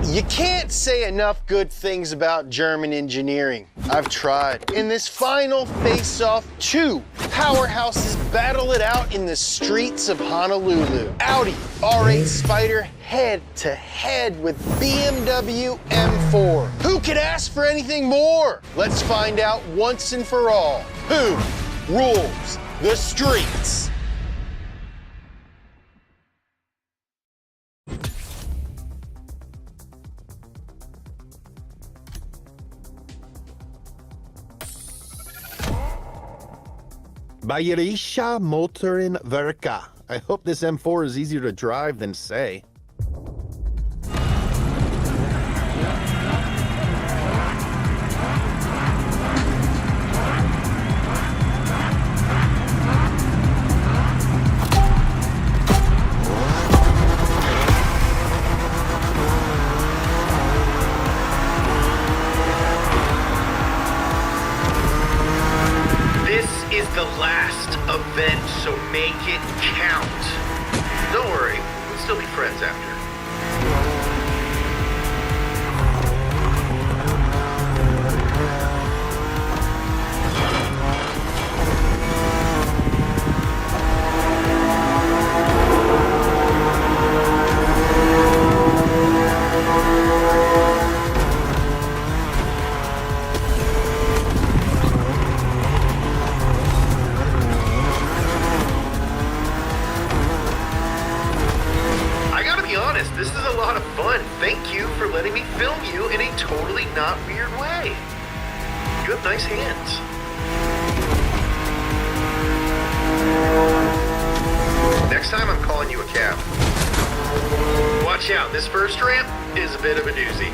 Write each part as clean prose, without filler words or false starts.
You can't say enough good things about German engineering. I've tried. In this final face-off, two powerhouses battle it out in the streets of Honolulu. Audi R8 Spider head-to-head with BMW M4. Who could ask for anything more? Let's find out once and for all. Who rules the streets? Bayerische Motorenwerke. I hope this M4 is easier to drive than say. Is the last event, so make it count. Don't worry, we'll still be friends after. This is a lot of fun. Thank you for letting me film you in a totally not weird way. You have nice hands. Next time I'm calling you a cab. Watch out, this first ramp is a bit of a doozy.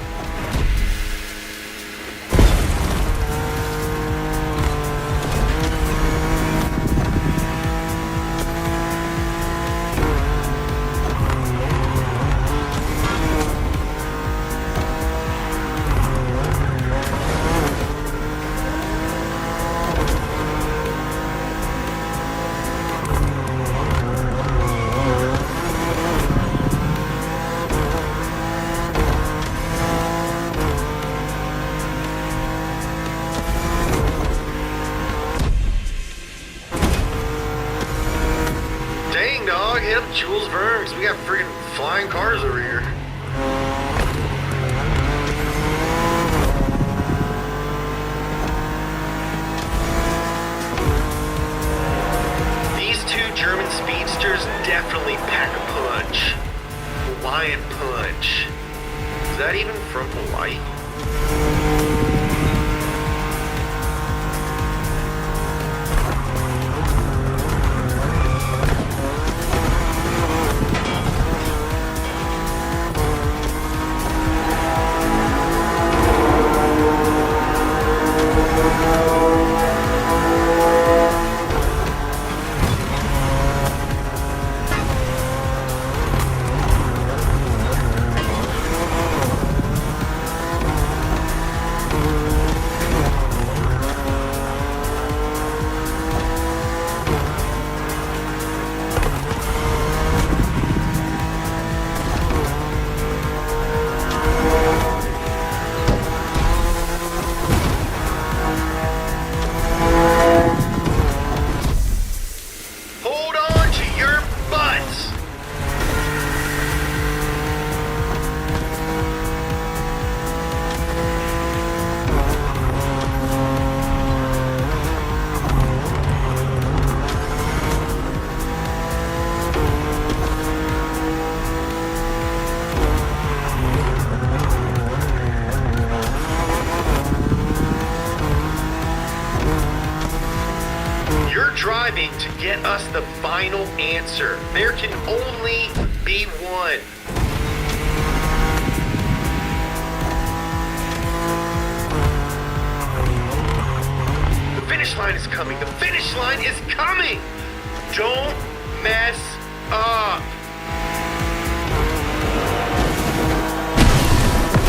Jules Verne's, we got freaking flying cars over here. These two German speedsters definitely pack a punch. Hawaiian punch. Is that even from Hawaii? Driving to get us the final answer. There can only be one. The finish line is coming. The finish line is coming. Don't mess up.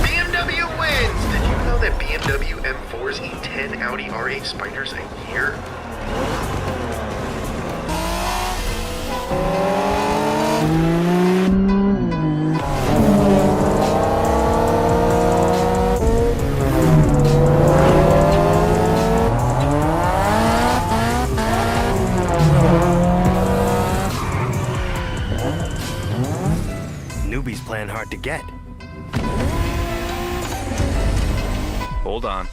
BMW wins. Did you know that BMW M4s eat 10 Audi R8 Spiders a year? Hold on.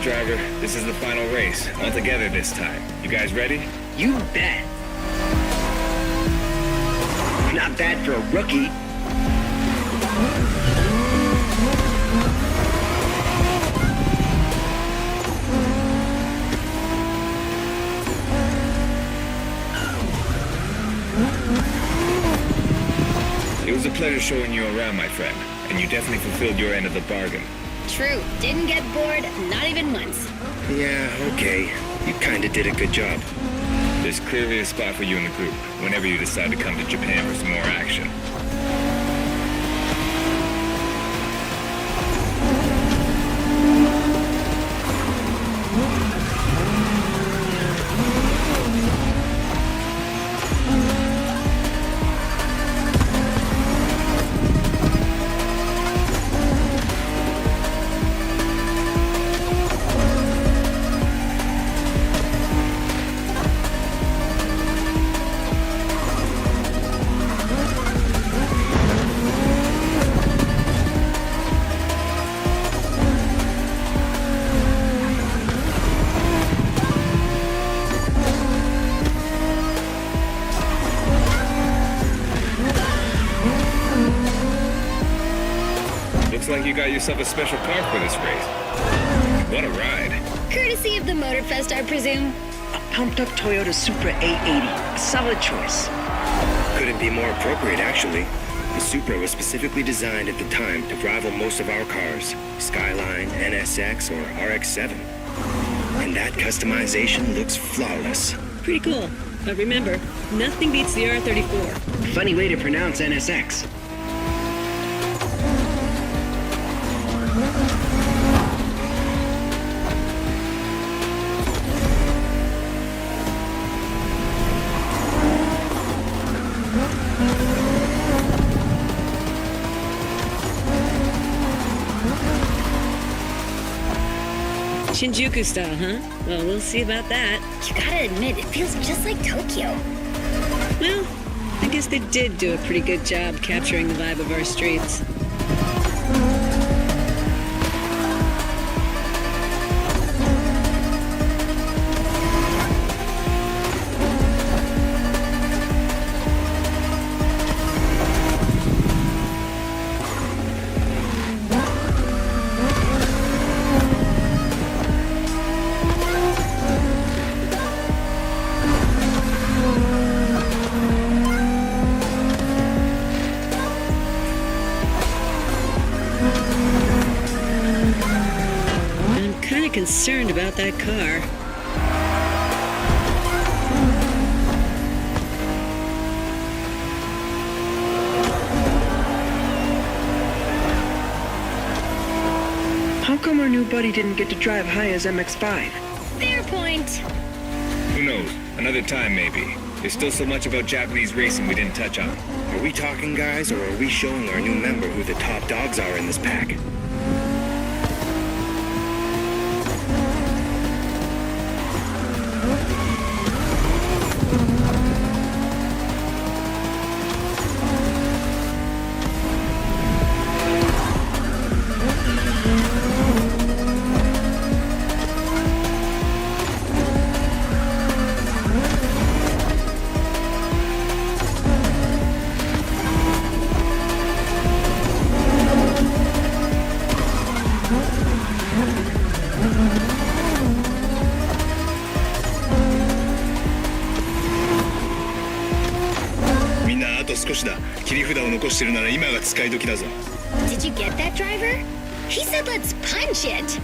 Driver, this is the final race, all together this time. You guys ready? You bet. Not bad for a rookie. It was a pleasure showing you around, my friend, and you definitely fulfilled your end of the bargain. True. Didn't get bored, not even once. Yeah, okay. You kinda did a good job. There's clearly a spot for you in the group, whenever you decide to come to Japan for some more action. Looks like you got yourself a special car for this race. What a ride. Courtesy of the Motorfest, I presume. A pumped-up Toyota Supra 880. A solid choice. Couldn't be more appropriate, actually. The Supra was specifically designed at the time to rival most of our cars. Skyline, NSX, or RX-7. And that customization looks flawless. Pretty cool. But remember, nothing beats the R34. Funny way to pronounce NSX. Shinjuku style, huh? Well, we'll see about that. You gotta admit, it feels just like Tokyo. Well, I guess they did do a pretty good job capturing the vibe of our streets. Concerned about that car. How come our new buddy didn't get to drive high as MX-5? Fair point. Who knows? Another time, maybe. There's still so much about Japanese racing we didn't touch on. Are we talking, guys, or are we showing our new member who the top dogs are in this pack? Did you get that, driver? He said let's punch it.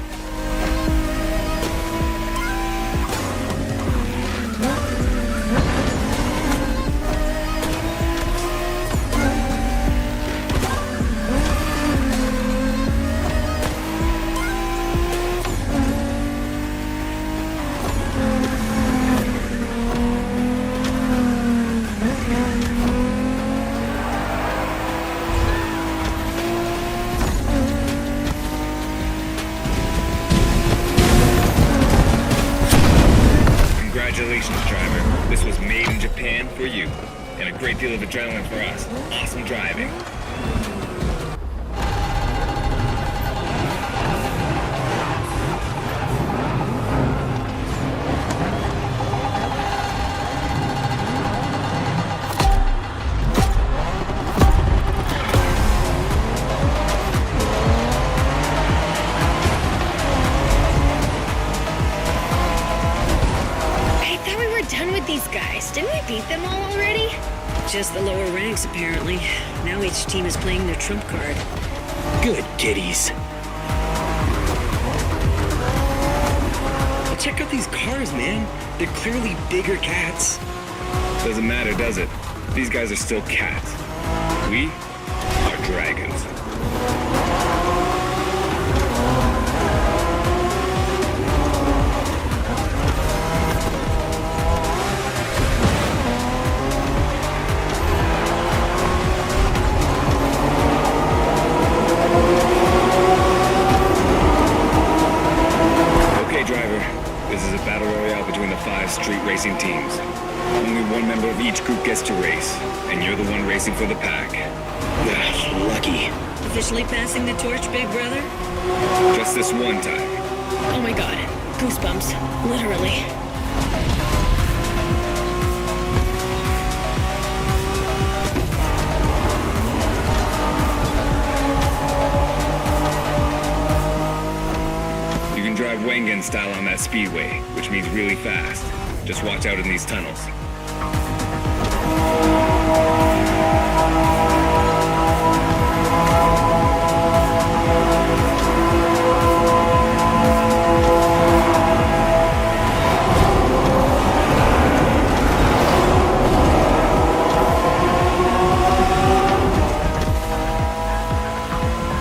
Congratulations, driver. This was made in Japan for you. And a great deal of adrenaline for us. Awesome driving. I thought we were done with these guys. Didn't we beat them all already? Just the lower ranks, apparently. Now each team is playing their trump card. Good kitties. But check out these cars, man. They're clearly bigger cats. Doesn't matter, does it? These guys are still cats. We are dragons. Okay, driver. This is a battle royale between the 5 street racing teams. Only one member of each group gets to race, and you're the one racing for the pack. Ugh, lucky. Officially passing the torch, big brother? Just this one time. Oh my god. Goosebumps. Literally. You can drive Wengen style on that speedway, which means really fast. Just watch out in these tunnels.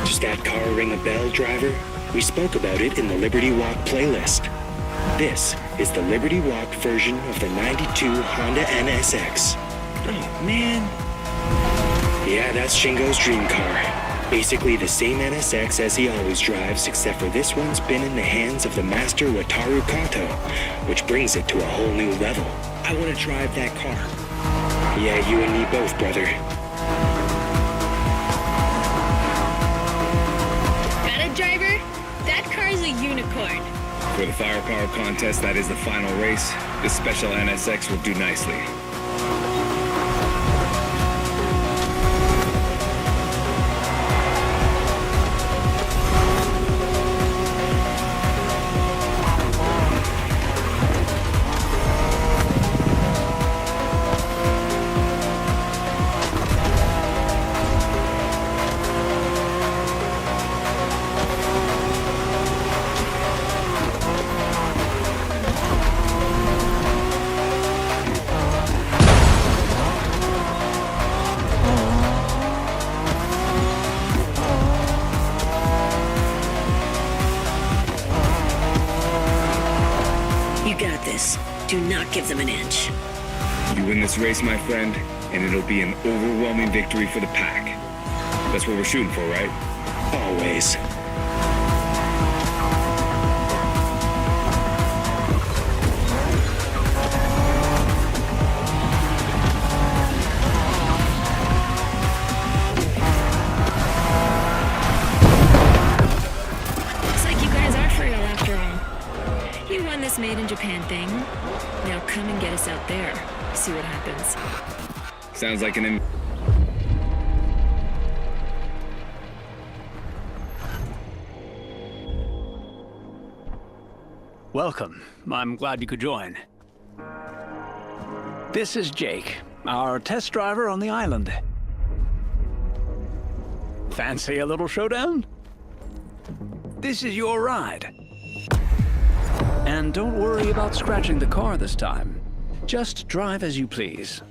Does that car ring a bell, driver? We spoke about it in the Liberty Walk playlist. This is the Liberty Walk version of the 92 Honda NSX. Oh, man. Yeah, that's Shingo's dream car. Basically the same NSX as he always drives, except for this one's been in the hands of the master Wataru Kato, which brings it to a whole new level. I want to drive that car. Yeah, you and me both, brother. Got it, driver? That car's a unicorn. For the firepower contest that is the final race, this special NSX will do nicely. You got this. Do not give them an inch. You win this race, my friend, and it'll be an overwhelming victory for the pack. That's what we're shooting for, right? Always. Looks like you guys are for real after all. You won this made in Japan thing. Now come and get us out there. See what happens. Sounds like an Welcome. I'm glad you could join. This is Jake, our test driver on the island. Fancy a little showdown? This is your ride. And don't worry about scratching the car this time. Just drive as you please.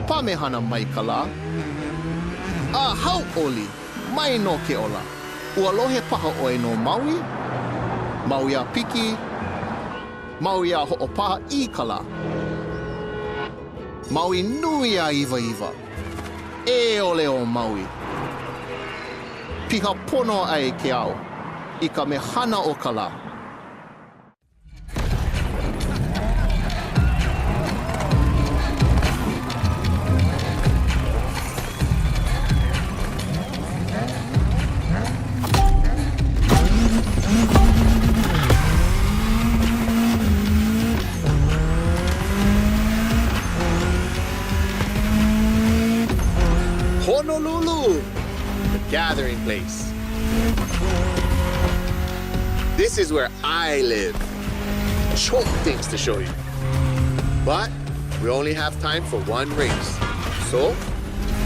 Pamehana Maikala. Hau Oli, Mai no Keola. Ualohe paha oe no Maui. Maui a Piki. Maui a Ho'opaha I Kala. Maui nui a Iwa Iwa. E ole o Maui. Piha pono ai ke au. I ka mehana o Kala. Honolulu, the gathering place. This is where I live. Choke things to show you. But we only have time for one race. So,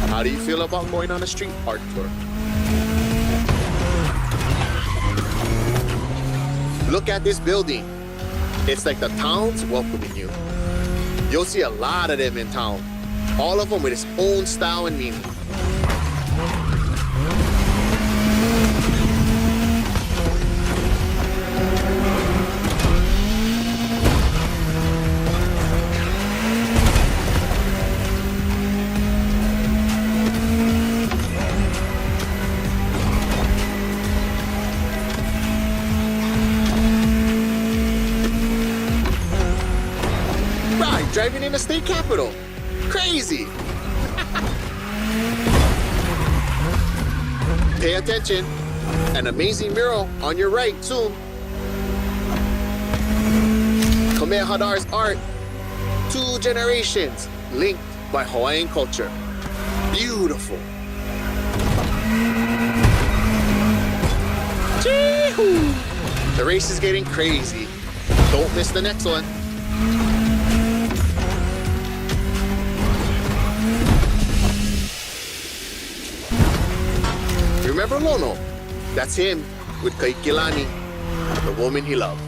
how do you feel about going on a street art tour? Look at this building. It's like the town's welcoming you. You'll see a lot of them in town. All of them with its own style and meaning. Right, driving in the state capital. Crazy! Pay attention. An amazing mural on your right soon. Khmer Hadar's art. 2 generations linked by Hawaiian culture. Beautiful. Chee-hoo! The race is getting crazy. Don't miss the next one. Remember Lono? That's him with Kaikilani, the woman he loved.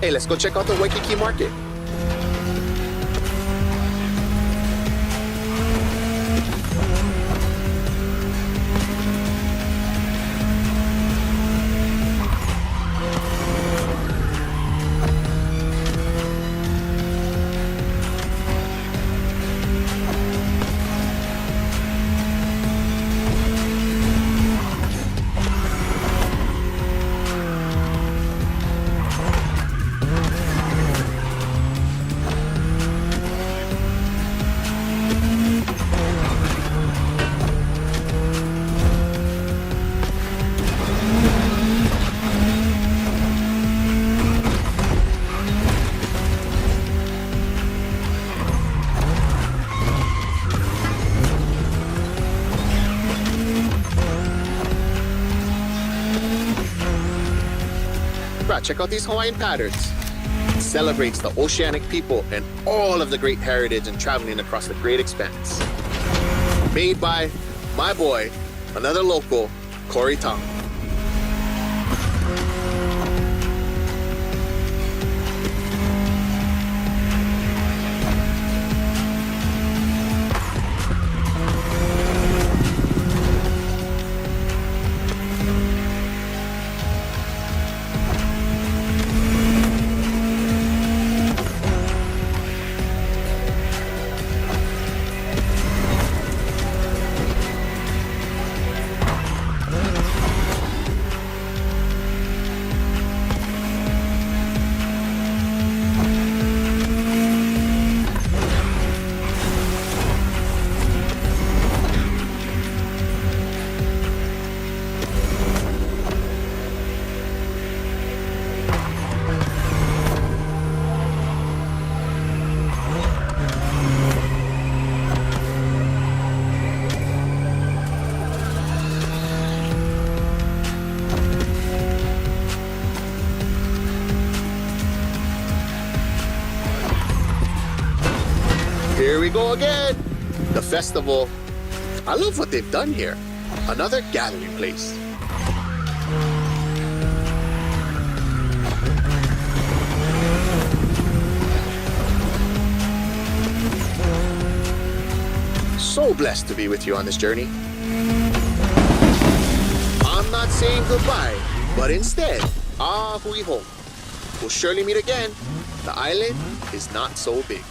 Hey, let's go check out the Waikiki market. Check out these Hawaiian patterns. It celebrates the oceanic people and all of the great heritage and traveling across the great expanse. Made by my boy, another local, Corey Tong. Here we go again. The festival. I love what they've done here. Another gathering place. so blessed to be with you on this journey. I'm not saying goodbye, but instead, hui home. We'll surely meet again. The island is not so big.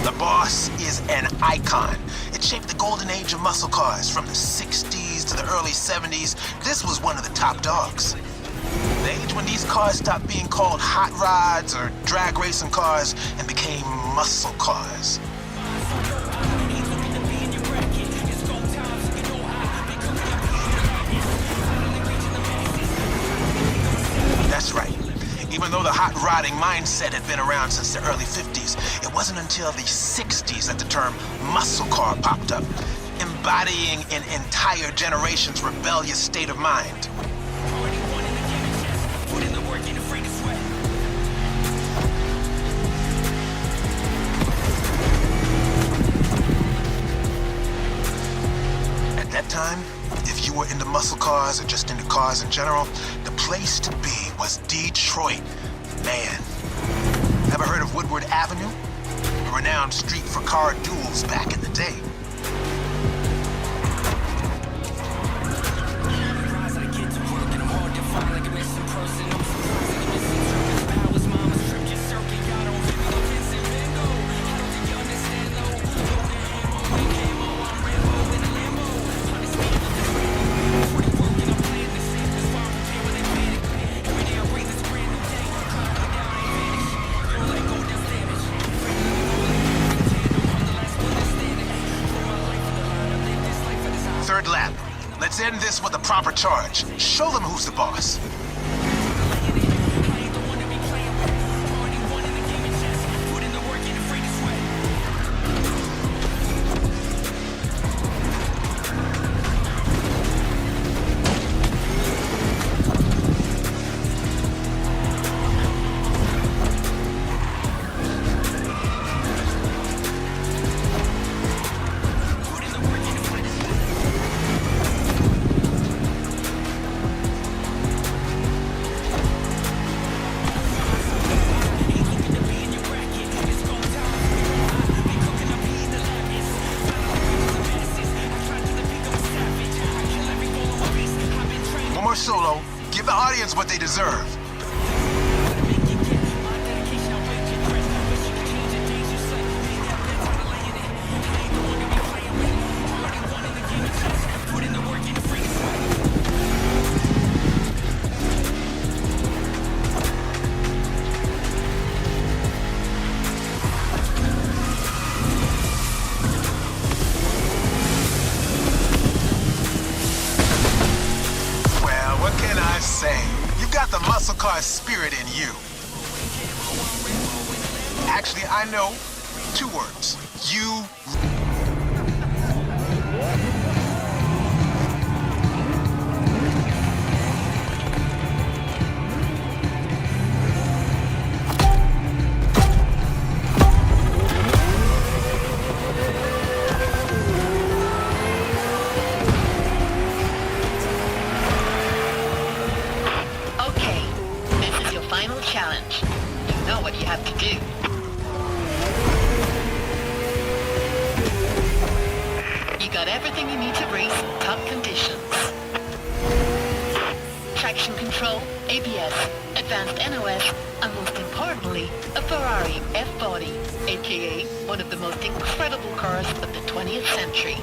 The boss is an icon. It shaped the golden age of muscle cars from the 60s to the early 70s. This was one of the top dogs. The age when these cars stopped being called hot rods or drag racing cars and became muscle cars. That's right. Even though the hot rodding mindset had been around since the early 50s, it wasn't until the 60s that the term muscle car popped up, embodying an entire generation's rebellious state of mind. At that time, if you were into muscle cars or just into cars in general, the place to be was Detroit. Man. Ever heard of Woodward Avenue? A renowned street for car duels back in the day. Third lap. Let's end this with a proper charge. Show them who's the boss. Solo, give the audience what they deserve. Actually, I know 2 words. You. Okay, this is your final challenge. You know what you have to do. You got everything you need to race in top conditions. Traction control, ABS, advanced NOS, and most importantly, a Ferrari F40, aka one of the most incredible cars of the 20th century.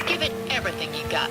Give it everything you got.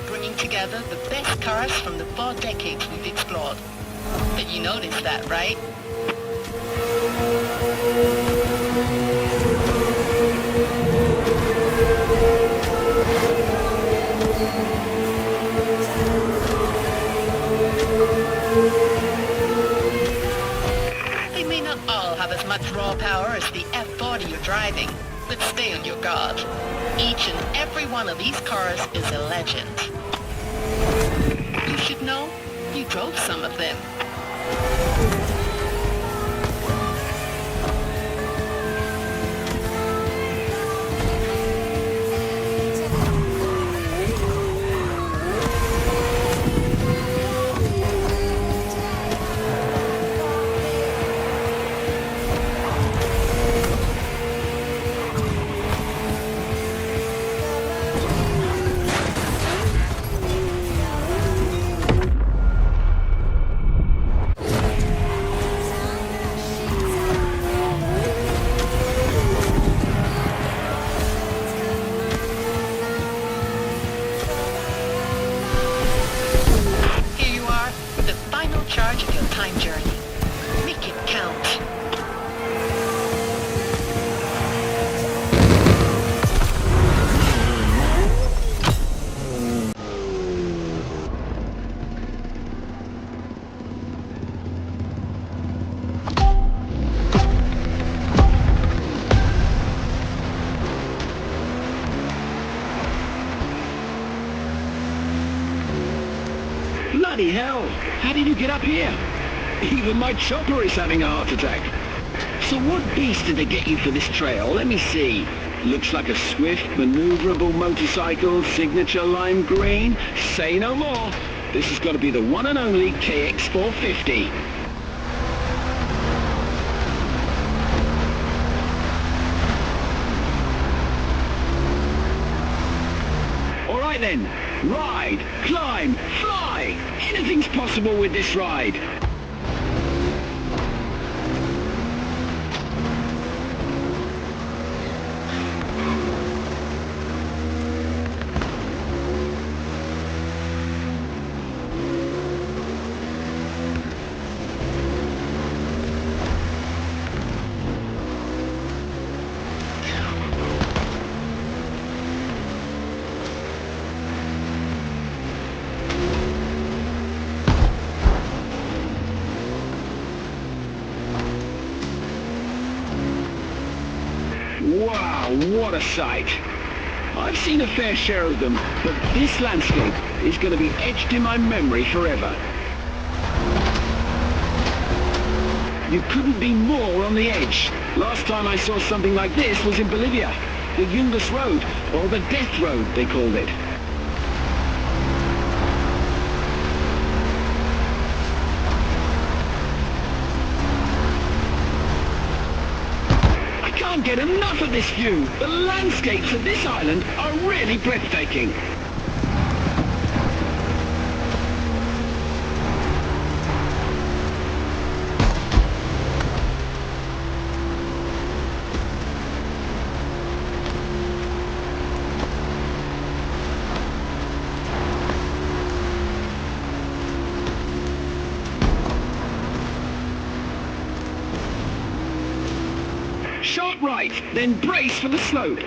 Bringing together the best cars from the 4 decades we've explored. But you noticed that, right? They may not all have as much raw power as the F40 you're driving, but stay on your guard. Each and every one of these cars is a legend. You should know, you drove some of them. Charge of your time journey. Make it count. Bloody hell! How did you get up here? Even my chopper is having a heart attack. So what beast did they get you for this trail? Let me see. Looks like a swift, maneuverable motorcycle, signature lime green. Say no more. This has got to be the one and only KX450. All right then. Ride, climb, fly! Anything's possible with this ride. what a sight. I've seen a fair share of them, but this landscape is going to be etched in my memory forever. You couldn't be more on the edge. Last time I saw something like this was in Bolivia. The Yungas Road, or the Death Road, they called it. I can't get enough of this view. The landscapes of this island are really breathtaking. Short right, then brace for the slope.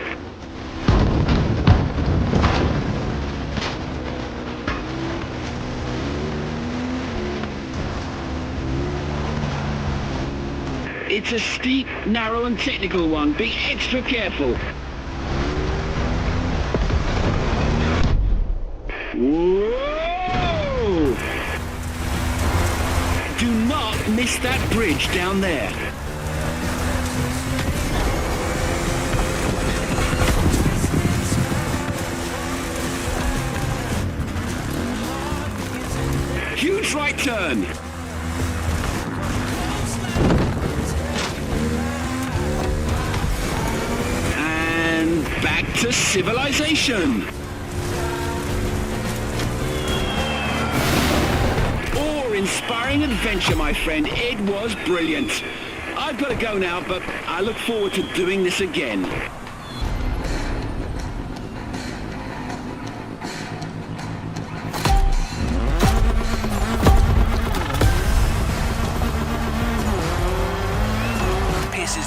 It's a steep, narrow and technical one. Be extra careful. Whoa! Do not miss that bridge down there. Huge right turn. And back to civilization. Awe-inspiring adventure, my friend. It was brilliant. I've got to go now, but I look forward to doing this again.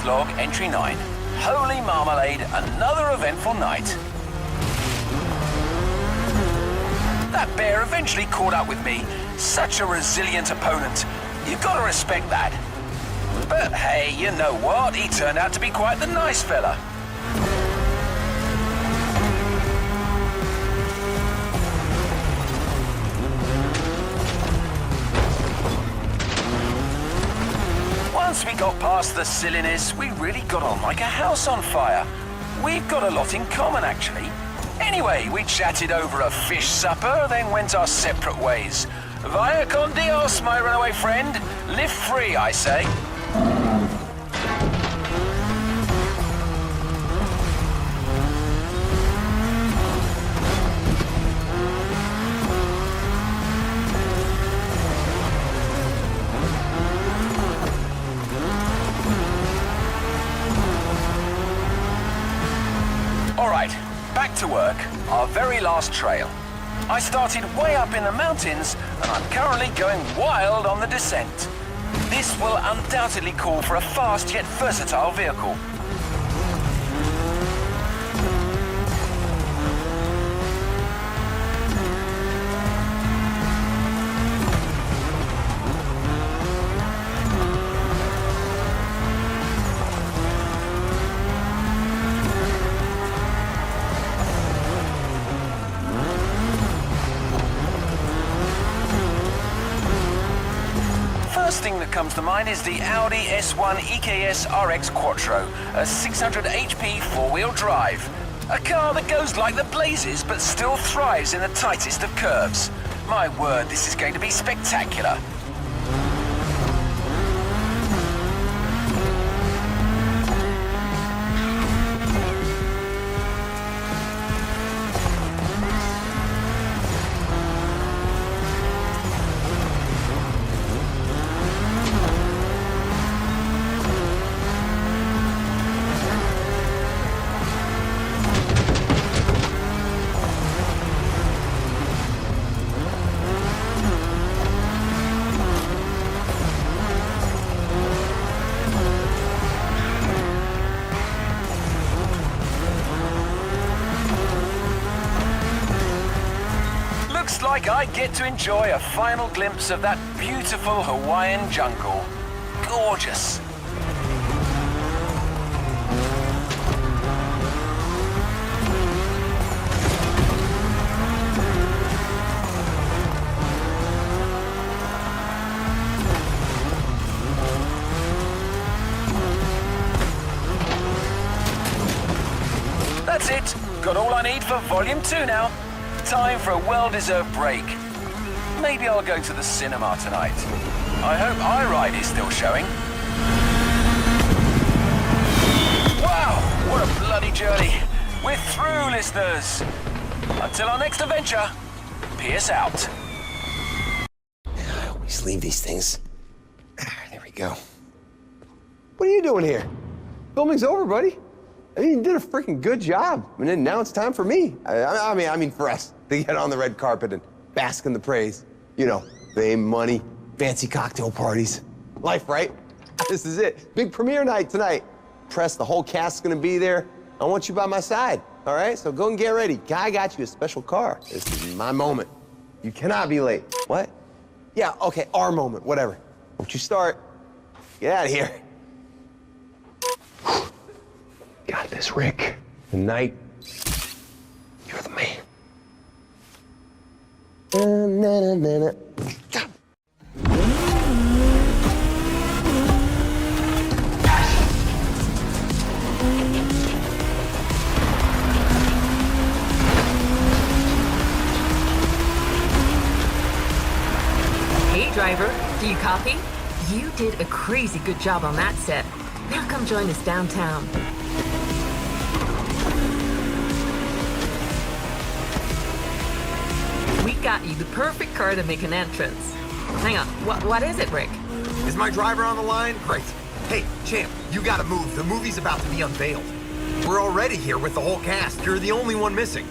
Log entry 9. Holy marmalade, another eventful night. That bear eventually caught up with me. Such a resilient opponent. You've got to respect that. But hey, you know what? He turned out to be quite the nice fella. Once we got past the silliness, we really got on like a house on fire. We've got a lot in common, actually. Anyway, we chatted over a fish supper, then went our separate ways. Vaya con Dios, my runaway friend. Live free, I say. Back to work, our very last trail. I started way up in the mountains, and I'm currently going wild on the descent. This will undoubtedly call for a fast yet versatile vehicle. First thing that comes to mind is the Audi S1 EKS RX Quattro, a 600 HP four-wheel drive. A car that goes like the blazes but still thrives in the tightest of curves. My word, this is going to be spectacular. Like I get to enjoy a final glimpse of that beautiful Hawaiian jungle. Gorgeous. I need for Volume 2 now. Time for a well-deserved break. Maybe I'll go to the cinema tonight. I hope iRide is still showing. Wow, what a bloody journey. We're through, listeners. Until our next adventure, peace out. I always leave these things. There we go. What are you doing here? Filming's over, buddy. I mean, you did a freaking good job. And then now it's time for me. I mean, for us to get on the red carpet and bask in the praise. You know, fame, money, fancy cocktail parties. Life, right? This is it. Big premiere night tonight. Press, the whole cast's gonna be there. I want you by my side, all right? So go and get ready. Guy got you a special car. This is my moment. You cannot be late. What? Yeah, okay, our moment, whatever. Don't you start. Get out of here. Got this, Rick. Tonight, you're the man. Hey, driver, do you copy? You did a crazy good job on that set. Now come join us downtown. We got you the perfect car to make an entrance. Hang on, what is it, Rick? Is my driver on the line? Great. Hey, champ, you gotta move. The movie's about to be unveiled. We're already here with the whole cast. You're the only one missing.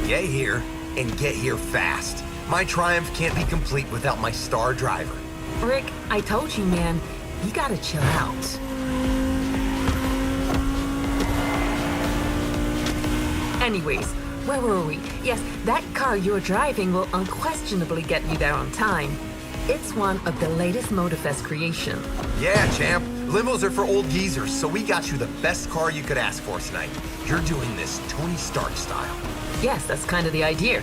Get here, and get here fast. My triumph can't be complete without my star driver. Rick, I told you, man, you gotta chill out. Anyways, where were we? Yes, that car you're driving will unquestionably get you there on time. It's one of the latest Motorfest creation. Yeah, champ. Limos are for old geezers, so we got you the best car you could ask for tonight. You're doing this Tony Stark style. Yes, that's kind of the idea.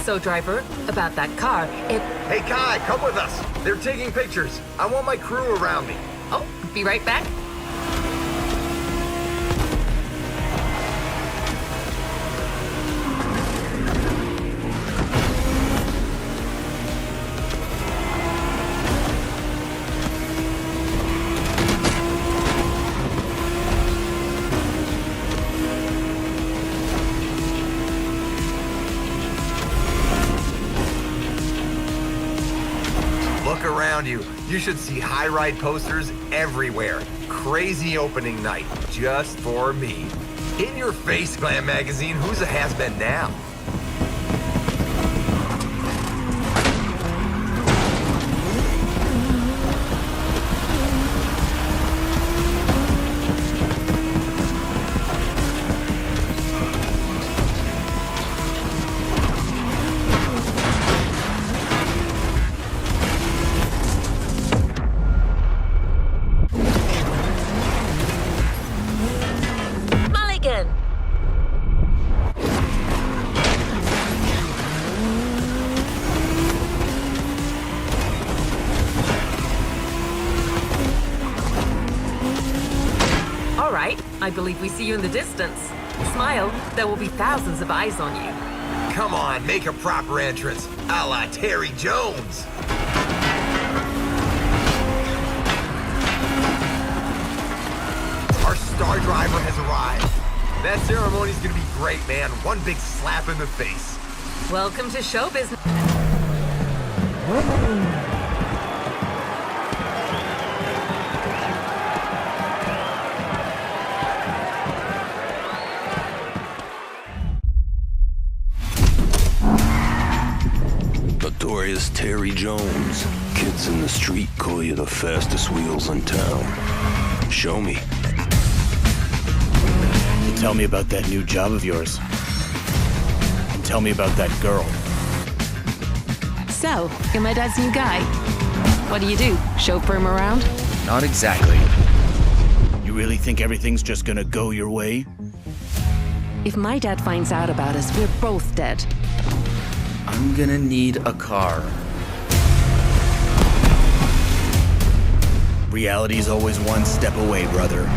So, driver, about that car, Hey, Kai, come with us. They're taking pictures. I want my crew around me. Oh, be right back. Look around you. You should see high ride posters everywhere. Crazy opening night, just for me. In your face, Glam Magazine. Who's a has-been now? I believe we see you in the distance. Smile, there will be thousands of eyes on you. Come on, make a proper entrance, a la Terry Jones. Our star driver has arrived. That ceremony's gonna be great, man. One big slap in the face. Welcome to show business. Notorious Terry Jones. Kids in the street call you the fastest wheels in town. Show me. tell me about that new job of yours. And tell me about that girl. So, you're my dad's new guy. What do? Chauffeur him around? Not exactly. You really think everything's just gonna go your way? If my dad finds out about us, we're both dead. I'm gonna need a car. Reality's always one step away, brother.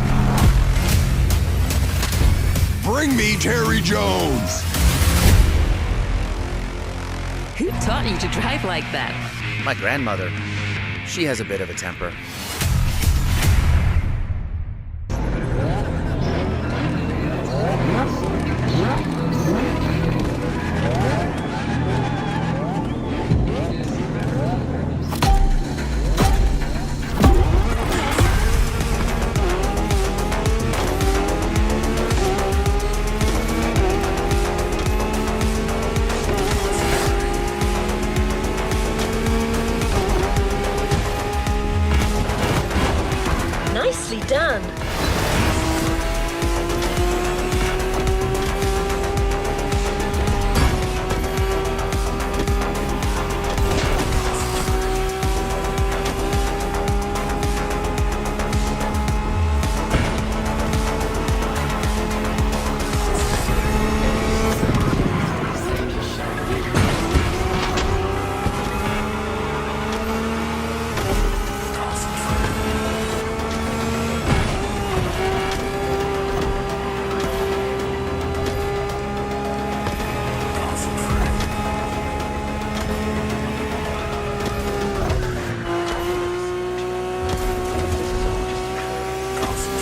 Bring me Terry Jones! Who taught you to drive like that? My grandmother. She has a bit of a temper. Nicely done.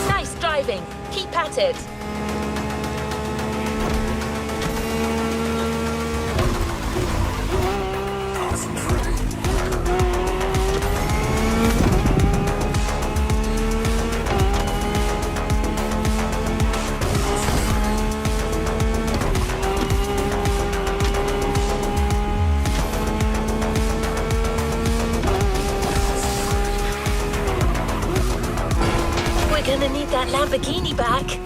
Nice driving. Keep at it. We're gonna need that Lamborghini back.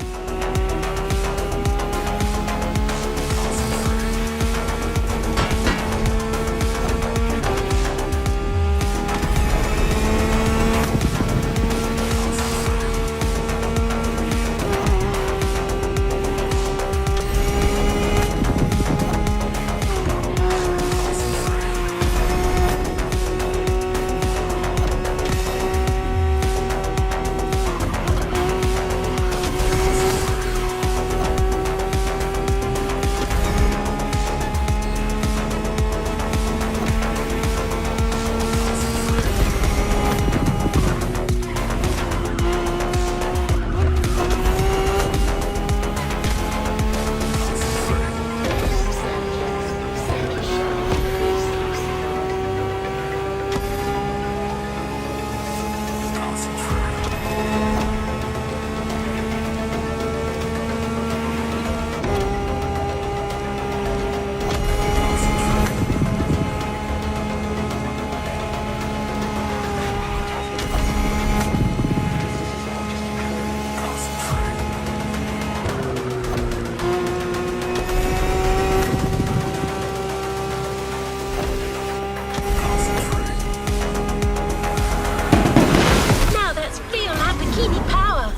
Now that's real Lamborghini power.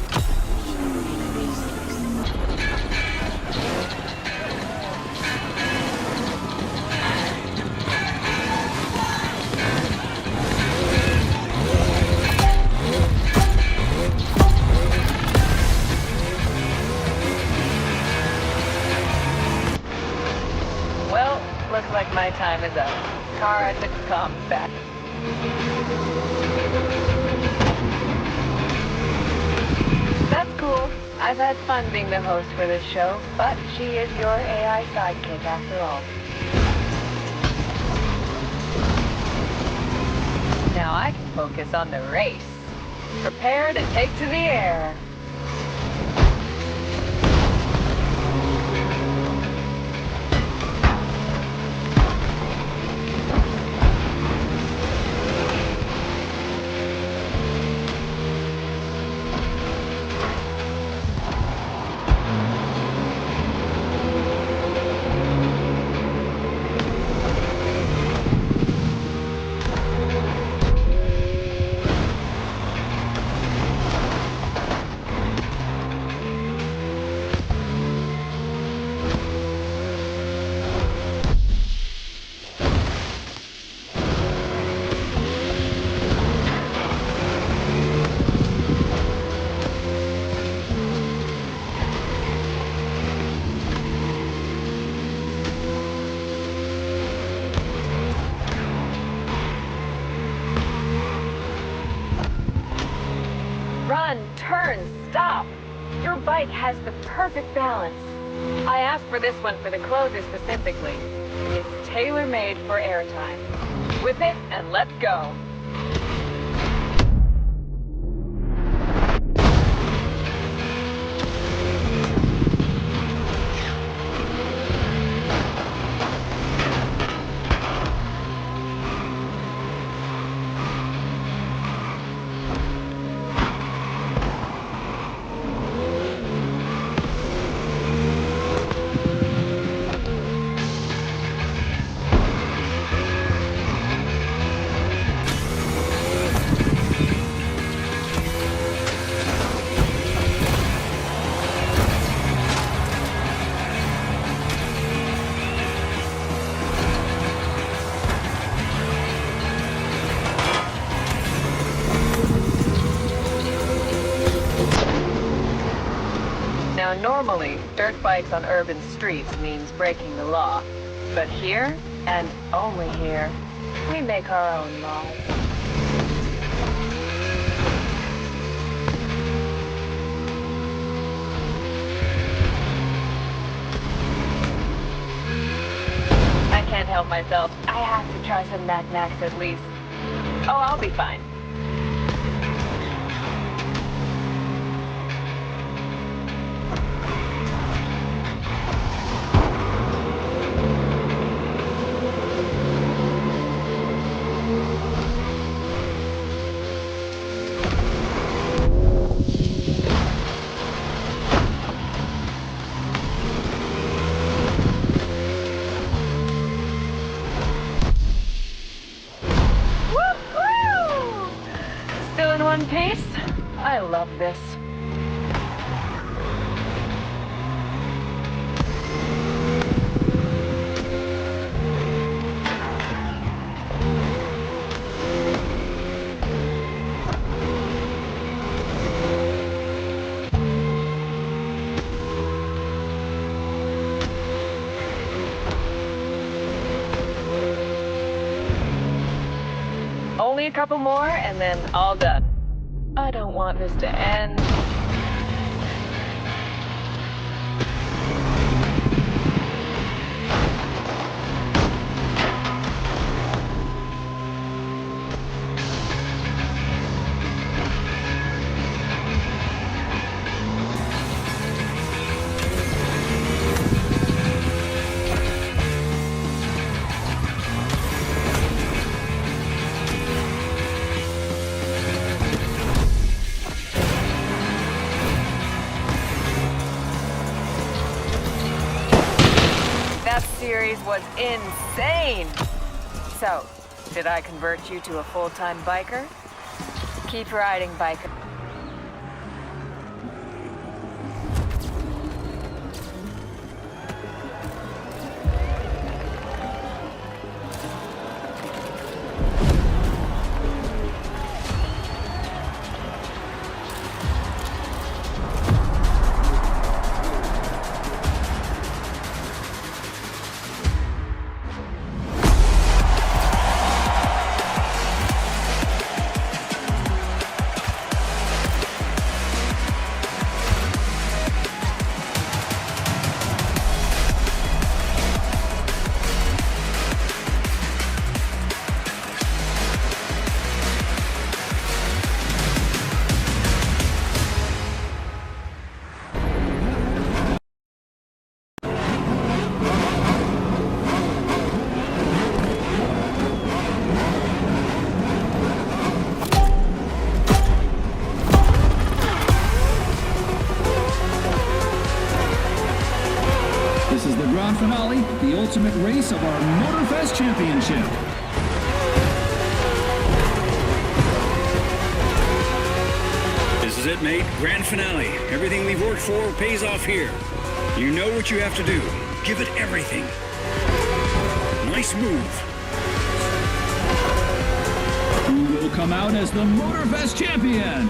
Well, looks like my time is up. Car at the combat. That's cool. I've had fun being the host for this show, but she is your AI sidekick after all. Now I can focus on the race. Prepare to take to the air. Turn, stop. Your bike has the perfect balance. I asked for this one for the closer specifically. It's tailor-made for airtime. Whip it and let's go. Now, normally, dirt bikes on urban streets means breaking the law. But here, and only here, we make our own laws. I can't help myself. I have to try some knack-knacks at least. Oh, I'll be fine. One piece. I love this. Only a couple more and then all done. I don't want this to end. That series was insane! So, did I convert you to a full-time biker? Keep riding, biker. This is the grand finale, the ultimate race of our Motorfest Championship. This is it, mate. Grand finale. Everything we've worked for pays off here. You know what you have to do. Give it everything. Nice move. Who will come out as the Motorfest Champion?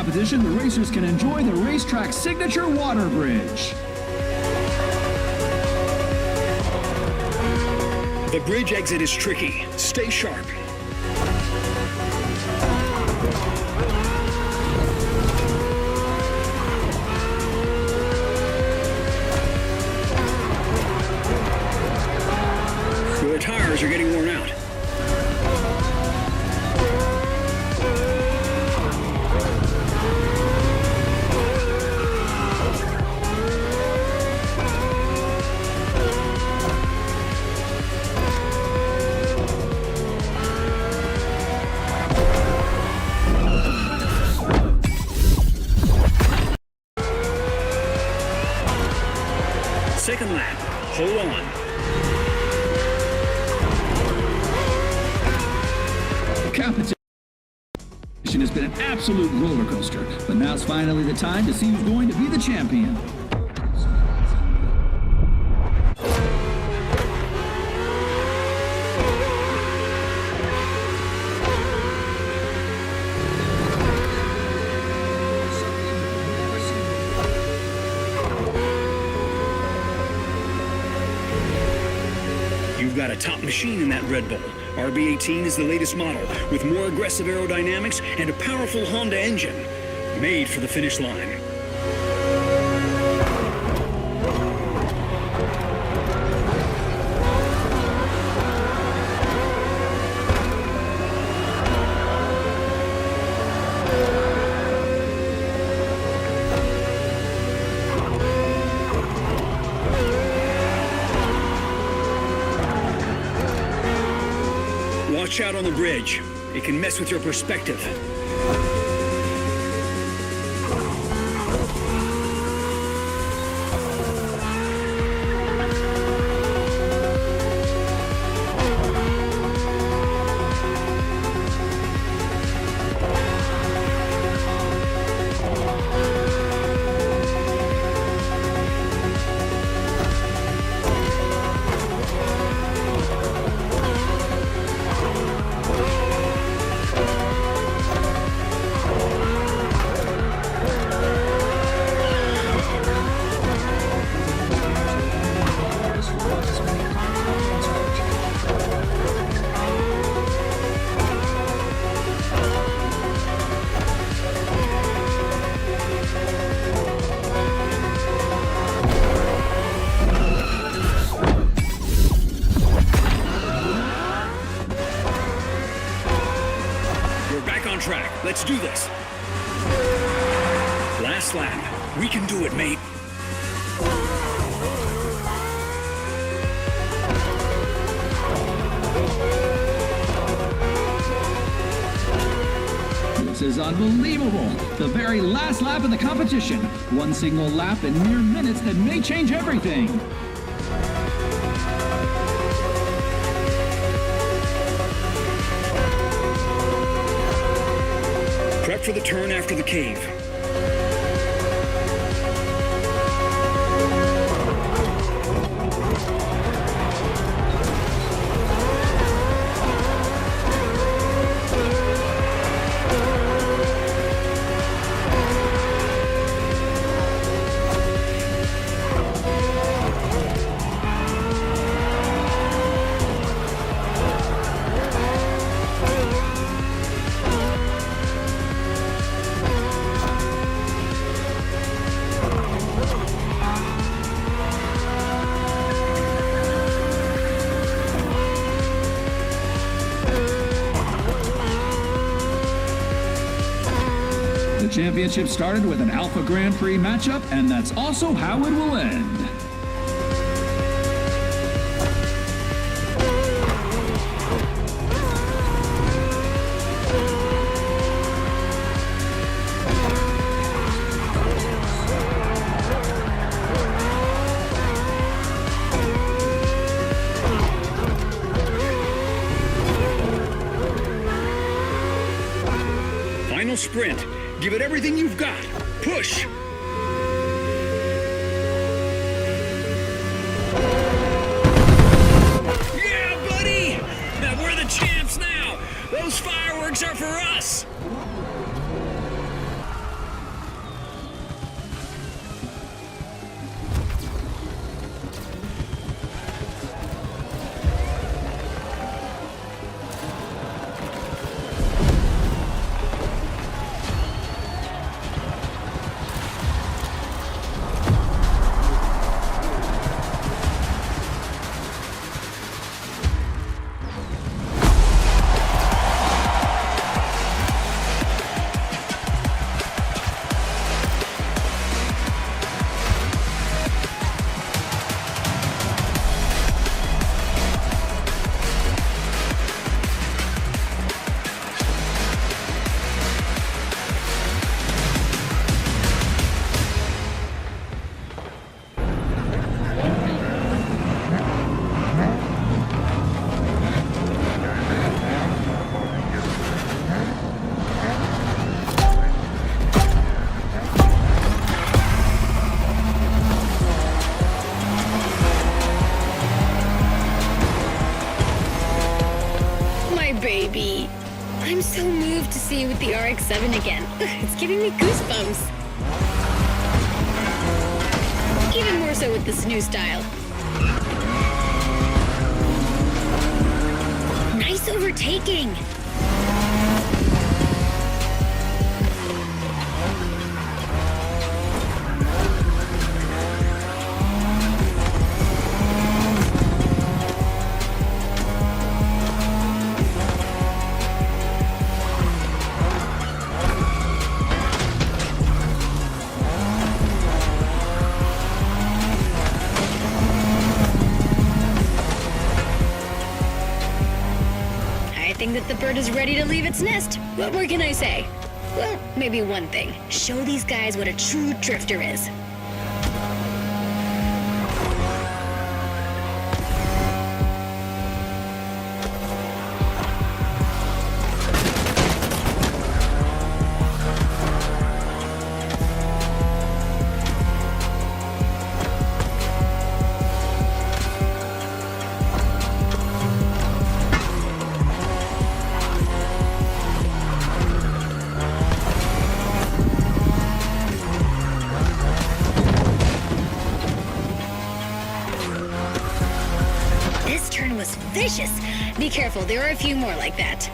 competition, the racers can enjoy the racetrack signature water bridge. The bridge exit is tricky. Stay sharp. Your tires are getting worn out. Second lap. Hold on. Competition has been an absolute roller coaster, but now's finally the time to see who's going to be the champion. You've got a top machine in that Red Bull. RB18 is the latest model, with more aggressive aerodynamics and a powerful Honda engine, made for the finish line. Watch out on the bridge. It can mess with your perspective. Track. Let's do this. Last lap. We can do it, mate. This is unbelievable. The very last lap of the competition. One single lap in mere minutes that may change everything. Prep for the turn after the cave. The championship started with an Alpha Grand Prix matchup, and that's also how it will end. Final sprint. Give it everything you've got. Push! Yeah, buddy! Now we're the champs now! Those fireworks are for us! see you with the RX-7 again. It's giving me goosebumps. Even more so with this new style. Nice overtaking. I think that the bird is ready to leave its nest. What more can I say? Well, maybe one thing. Show these guys what a true drifter is. Was vicious. Be careful, there are a few more like that.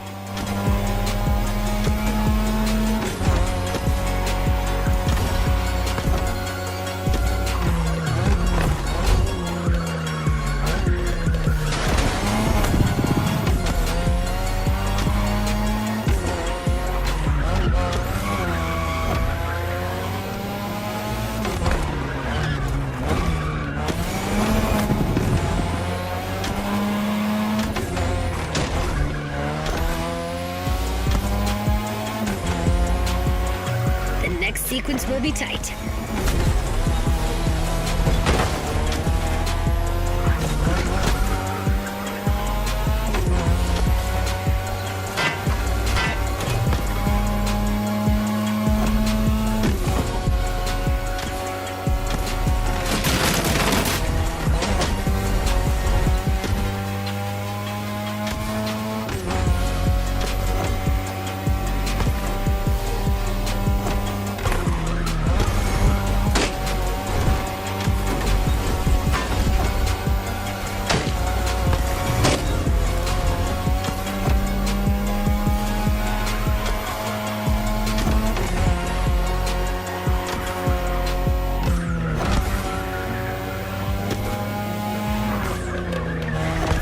Sequence will be tight.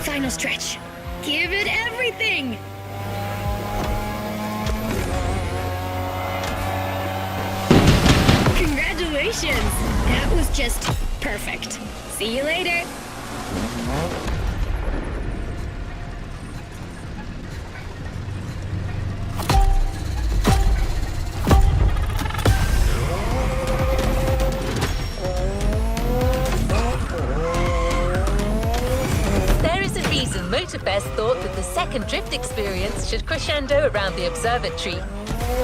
Final stretch. Give it everything! Congratulations! That was just perfect. See you later. Motorfest thought that the second drift experience should crescendo around the observatory.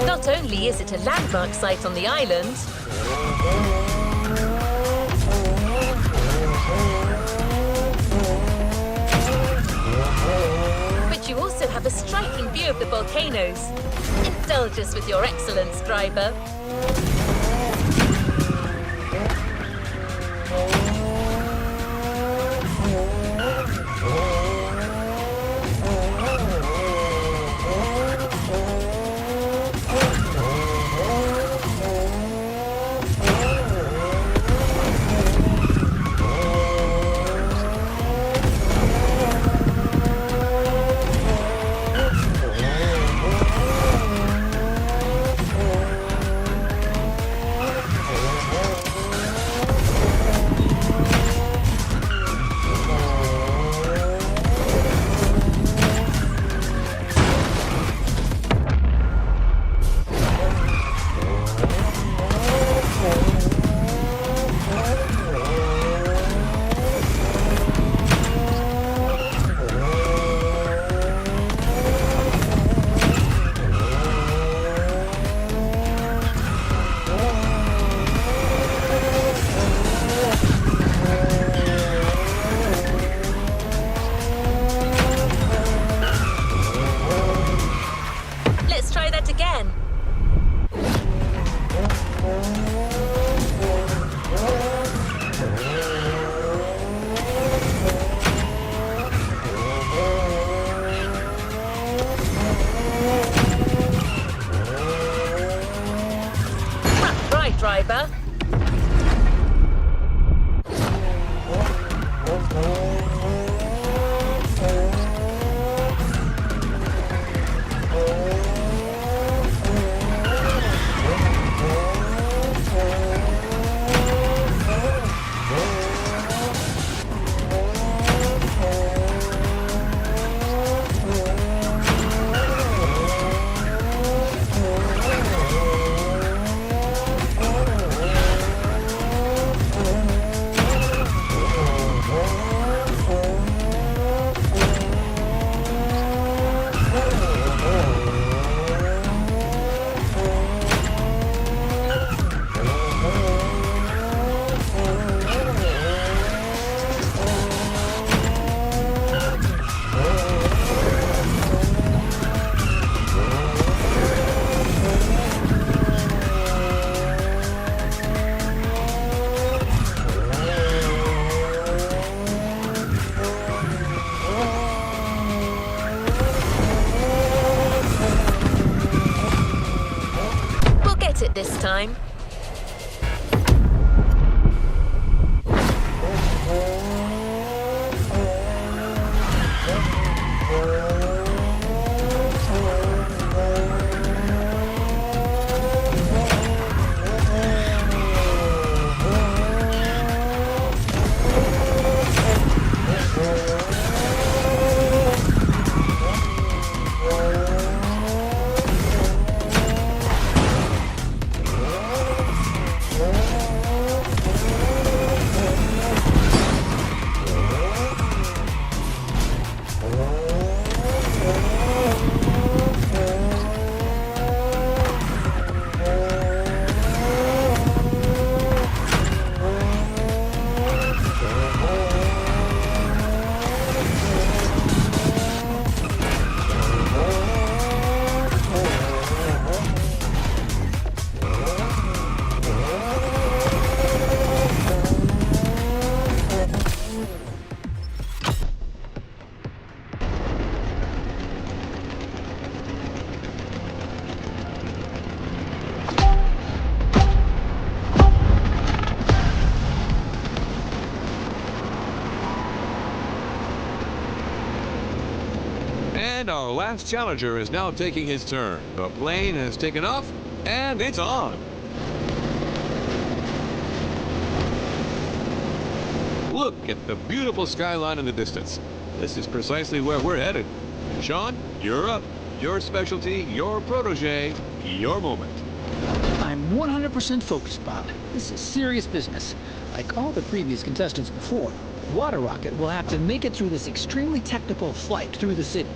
Not only is it a landmark site on the island, but you also have a striking view of the volcanoes. Indulge us with your excellence, driver. neighbor. We'll get it this time. And our last challenger is now taking his turn. The plane has taken off, and it's on. Look at the beautiful skyline in the distance. This is precisely where we're headed. Sean, you're up. Your specialty, your protege, your moment. I'm 100% focused, Bob. This is serious business. Like all the previous contestants before, Water Rocket will have to make it through this extremely technical flight through the city.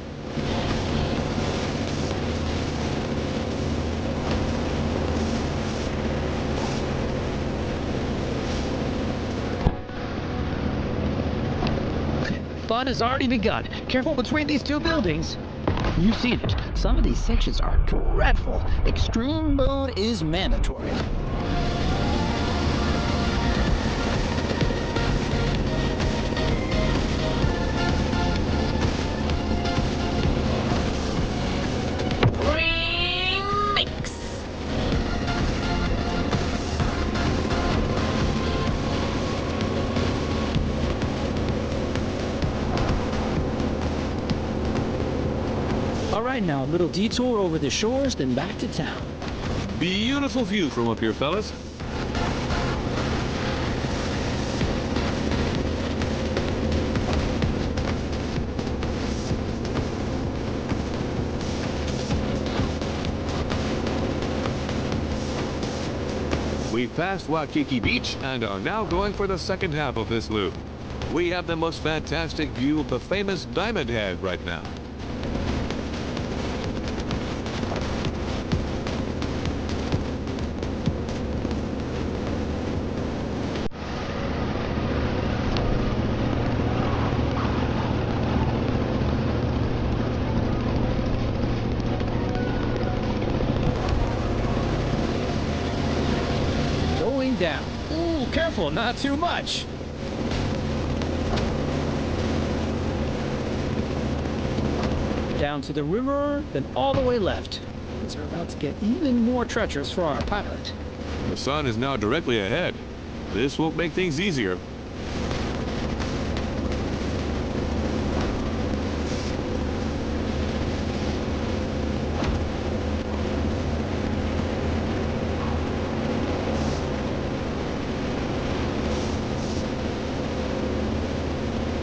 Fun has already begun. Careful between these two buildings. You've seen it. Some of these sections are dreadful. Extreme mode is mandatory. Alright, now a little detour over the shores, then back to town. Beautiful view from up here, fellas. We passed Waikiki Beach and are now going for the second half of this loop. We have the most fantastic view of the famous Diamond Head right now. Down. Ooh, careful, not too much. Down to the river, then all the way left. Things are about to get even more treacherous for our pilot. The sun is now directly ahead. This won't make things easier.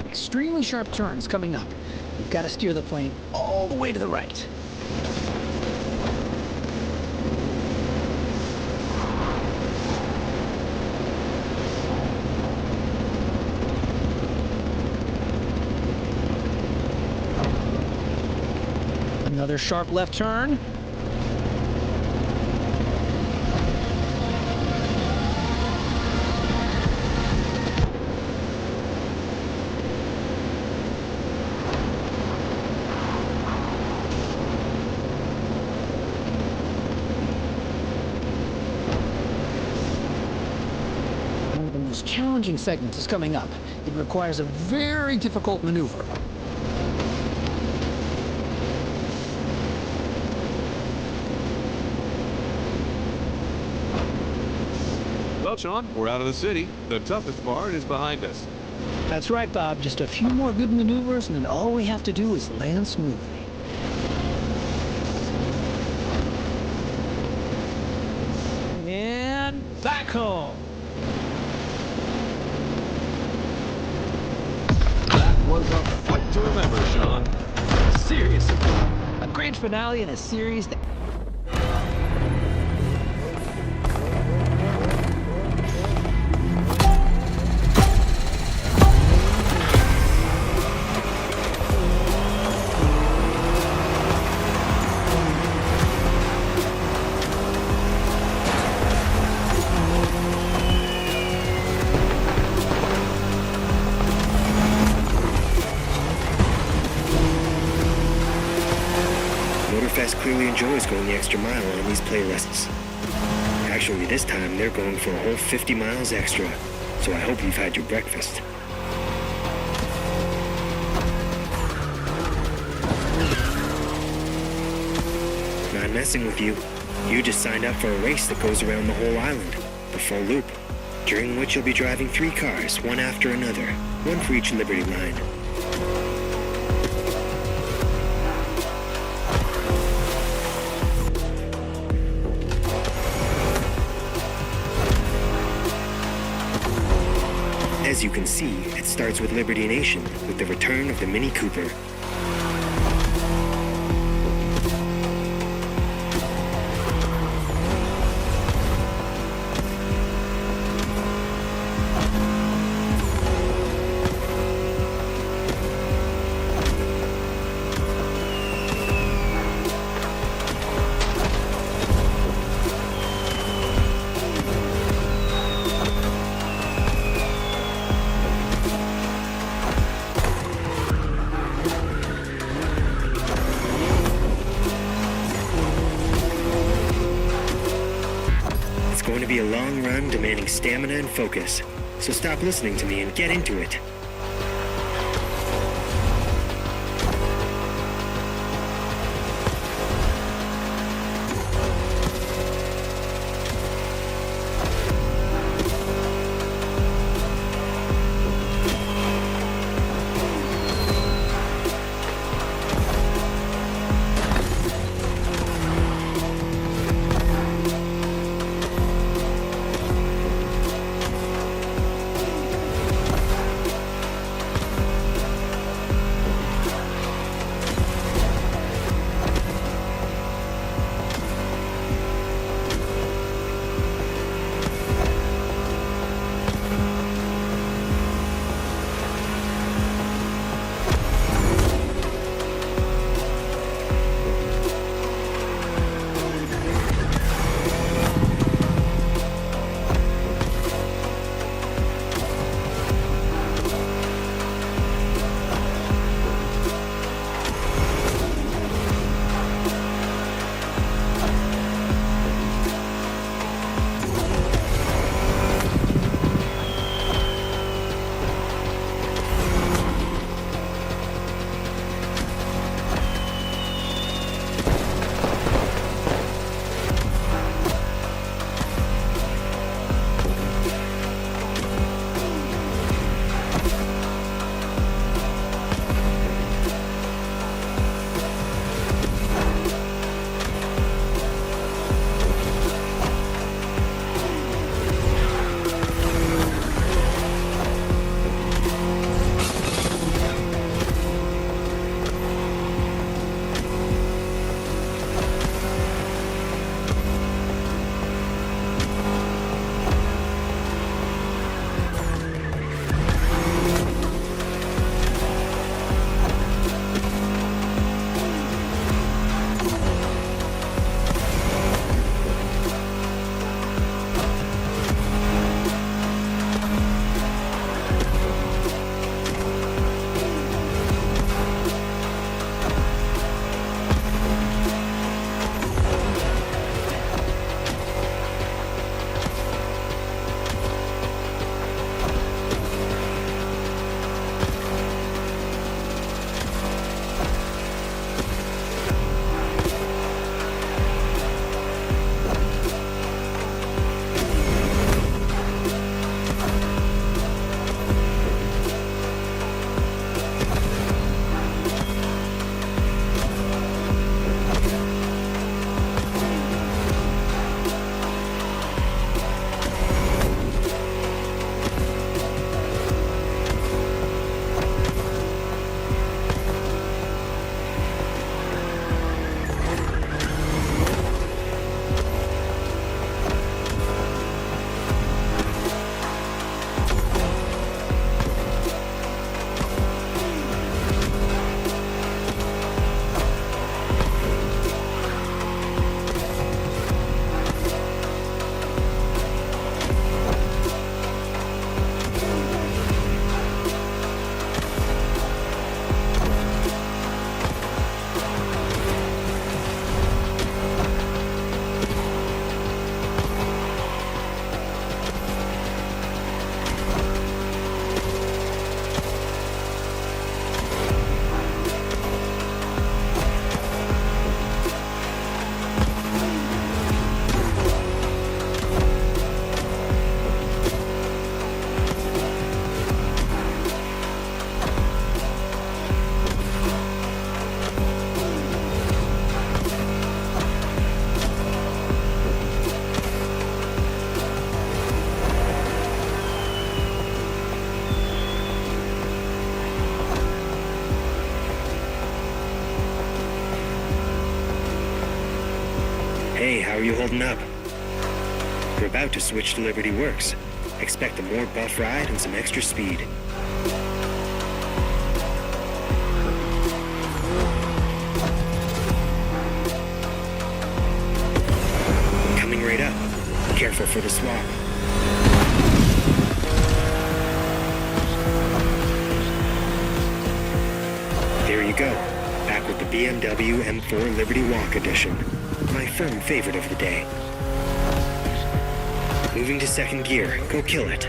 Extremely sharp turns coming up. You've got to steer the plane all the way to the right. Another sharp left turn. One of the most challenging segments is coming up. It requires a very difficult maneuver. Well, Sean, we're out of the city. The toughest part is behind us. That's right, Bob. Just a few more good maneuvers, and then all we have to do is land smoothly. And back home. That was a fight to remember, Sean. Seriously, a grand finale in a series that... Motorfest clearly enjoys going the extra mile on these playlists. Actually, this time they're going for a whole 50 miles extra, so I hope you've had your breakfast. Not messing with you. You just signed up for a race that goes around the whole island, the full loop, during which you'll be driving 3 cars, one after another, one for each Liberty line. As you can see, it starts with Liberty Nation, with the return of the Mini Cooper. It's going to be a long run demanding stamina and focus, so stop listening to me and get into it. Hey, how are you holding up? We're about to switch to Liberty Works. Expect a more buff ride and some extra speed. Coming right up. Careful for the swap. There you go. Back with the BMW M4 Liberty Walk Edition. My firm favorite of the day. Moving to second gear. Go kill it.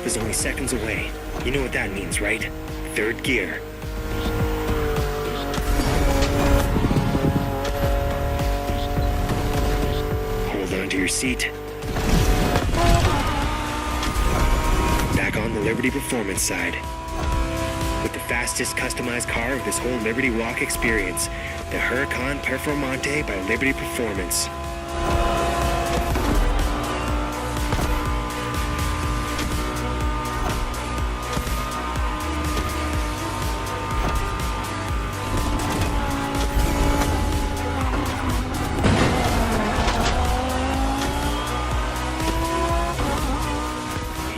is only seconds away. You know what that means, right? Third gear. Hold on to your seat. Back on the Liberty Performance side. With the fastest customized car of this whole Liberty Walk experience, the Huracan Performante by Liberty Performance.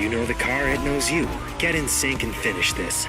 You know the car, it knows you. Get in sync and finish this.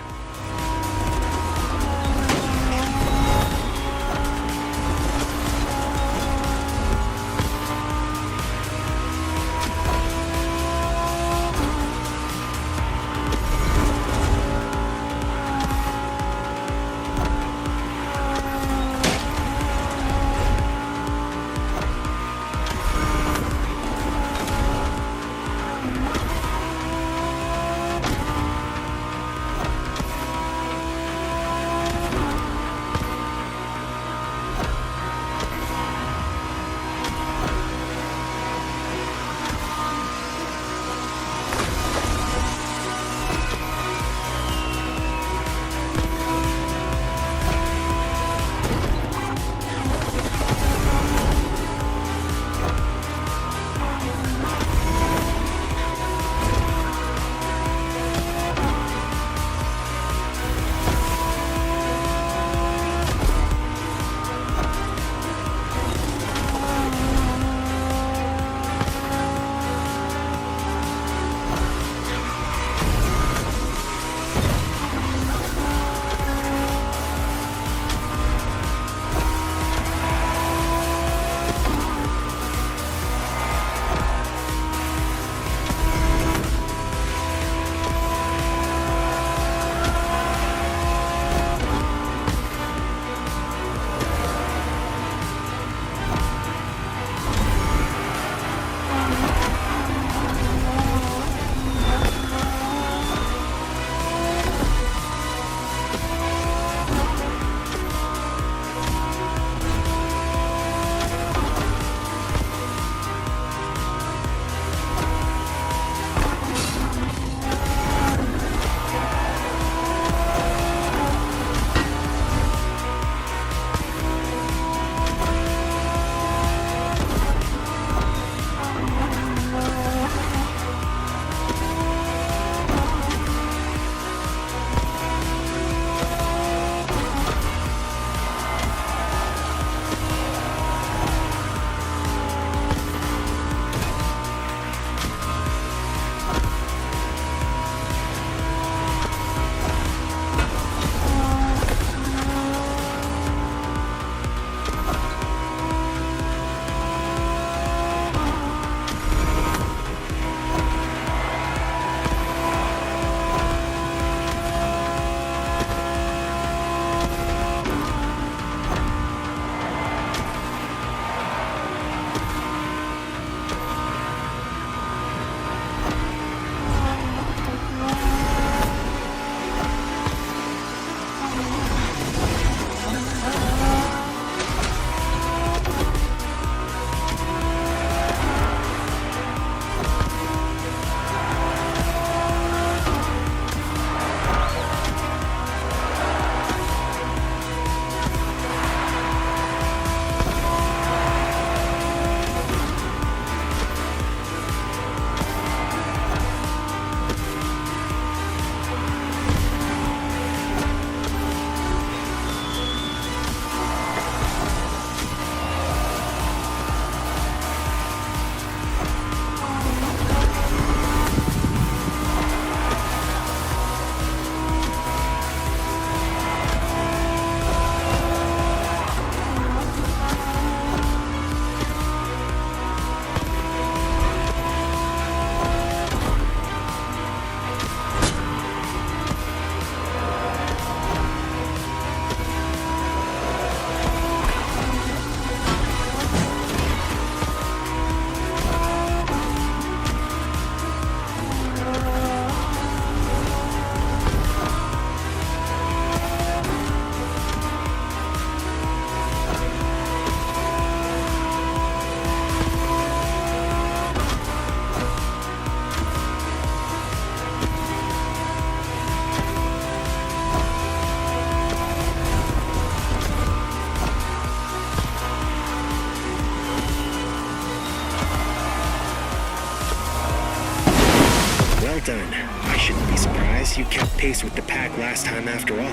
done. I shouldn't be surprised. You kept pace with the pack last time after all.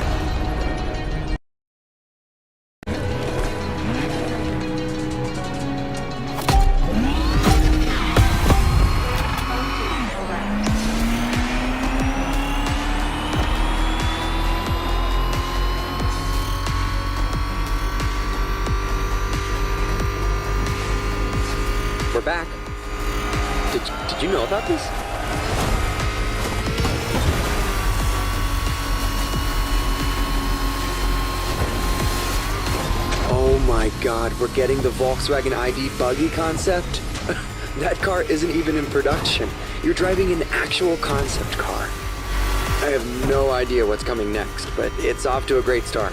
We're back. Did you know about this? Oh my god, we're getting the Volkswagen ID buggy concept? That car isn't even in production. You're driving an actual concept car. I have no idea what's coming next, but it's off to a great start.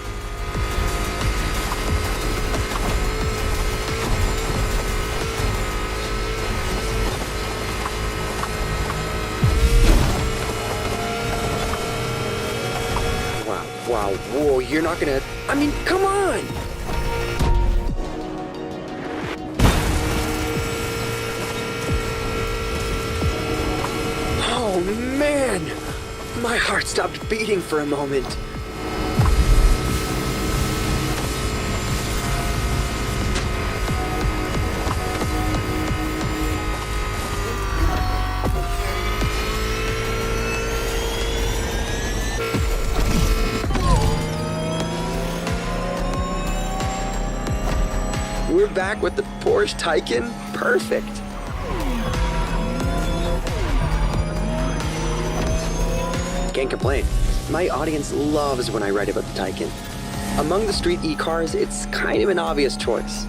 Wow, whoa, you're not gonna... I mean, come on! Oh, man! My heart stopped beating for a moment. We're back with the Porsche Taycan? Perfect. Can't complain. My audience loves when I write about the Taycan. Among the street e-cars, it's kind of an obvious choice.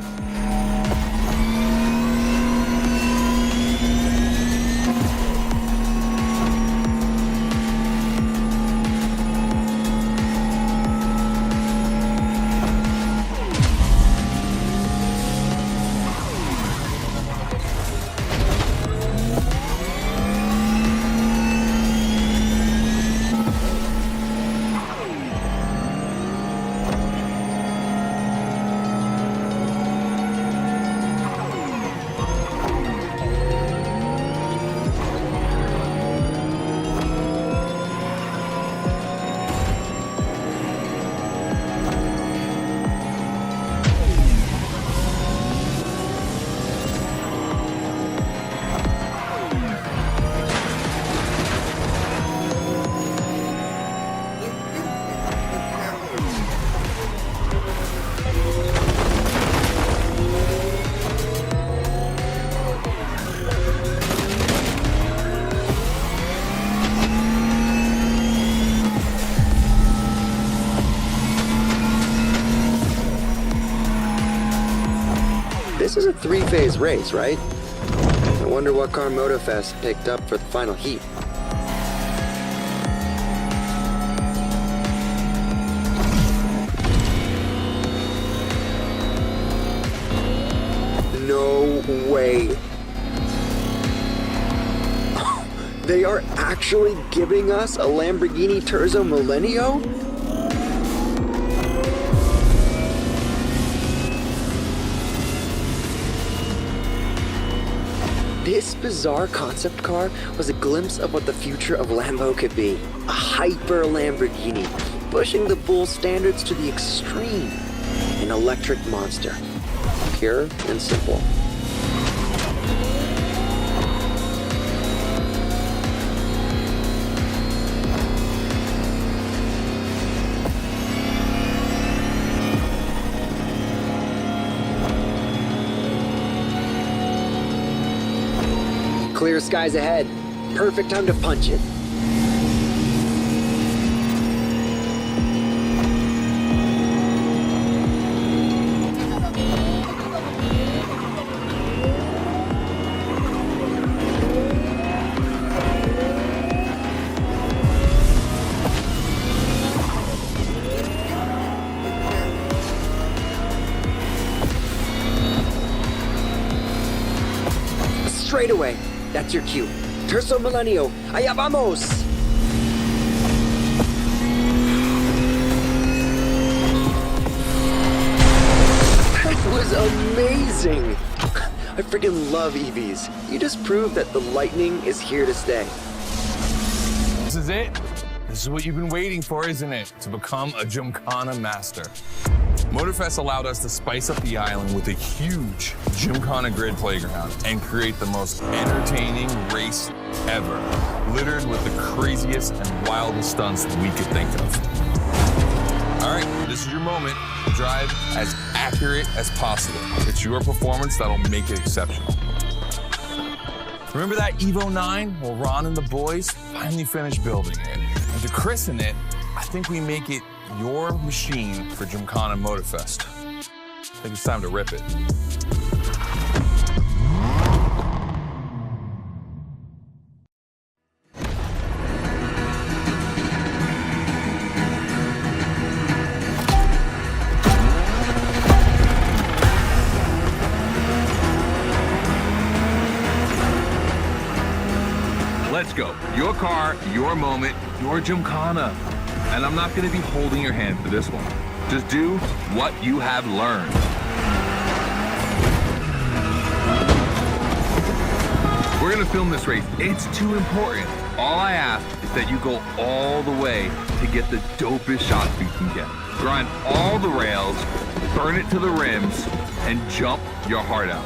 This is a three-phase race, right? I wonder what Crew Motorfest picked up for the final heat. No way. They are actually giving us a Lamborghini Terzo Millennio? This bizarre concept car was a glimpse of what the future of Lambo could be. A hyper Lamborghini, pushing the bull standards to the extreme. An electric monster. Pure and simple. Clear skies ahead. Perfect time to punch it. Straight away. That's your cue. Terzo Millennio, allá vamos! That was amazing! I freaking love EVs. You just proved that the Lightning is here to stay. is it. This is what you've been waiting for, isn't it? To become a Gymkhana master. Motorfest allowed us to spice up the island with a huge Gymkhana grid playground and create the most entertaining race ever, littered with the craziest and wildest stunts we could think of. All right, this is your moment. Drive as accurate as possible. It's your performance that'll make it exceptional. Remember that Evo 9? Well, Ron and the boys finally finished building it. And to christen it, I think we make it your machine for Gymkhana Motorfest. I think it's time to rip it. Let's go. Your car, your moment, your Gymkhana. And I'm not gonna be holding your hand for this one. Just do what you have learned. We're gonna film this race. It's too important. All I ask is that you go all the way to get the dopest shots you can get. Grind all the rails, burn it to the rims, and jump your heart out.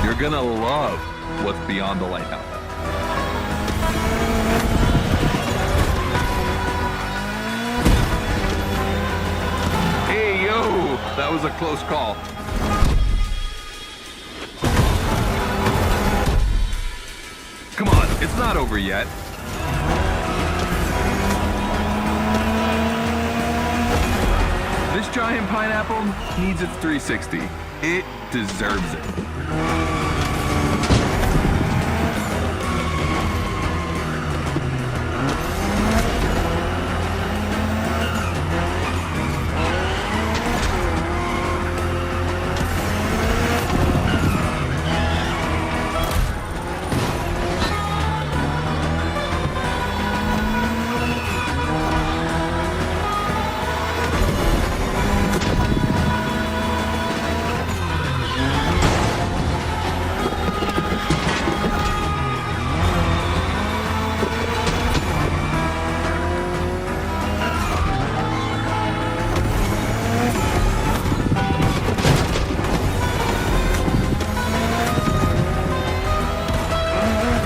You're gonna love what's beyond the lighthouse. Hey, yo, that was a close call. Come on, it's not over yet. This giant pineapple needs its 360. It deserves it.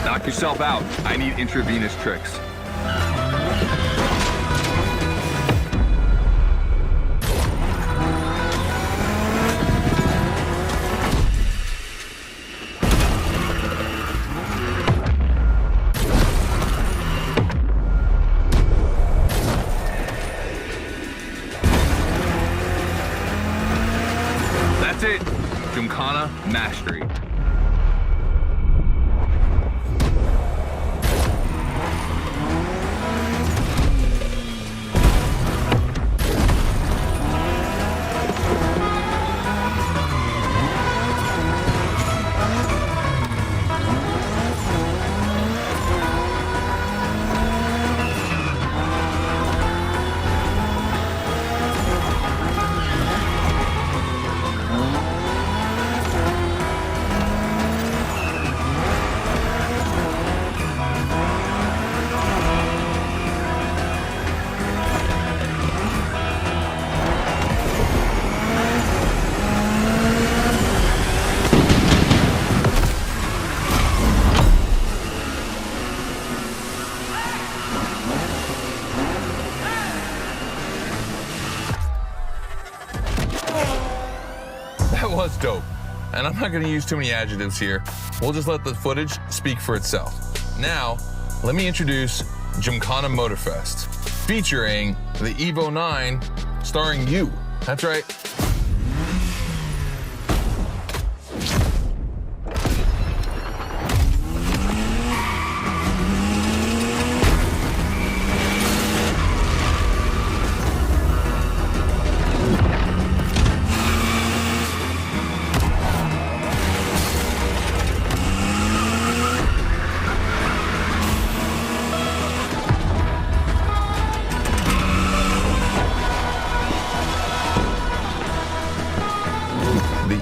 Knock yourself out. I need intravenous tricks. That's it. Gymkhana Mastery. dope. And I'm not gonna use too many adjectives here. We'll just let the footage speak for itself. Now, let me introduce Gymkhana Motorfest, featuring the Evo 9, starring you. That's right.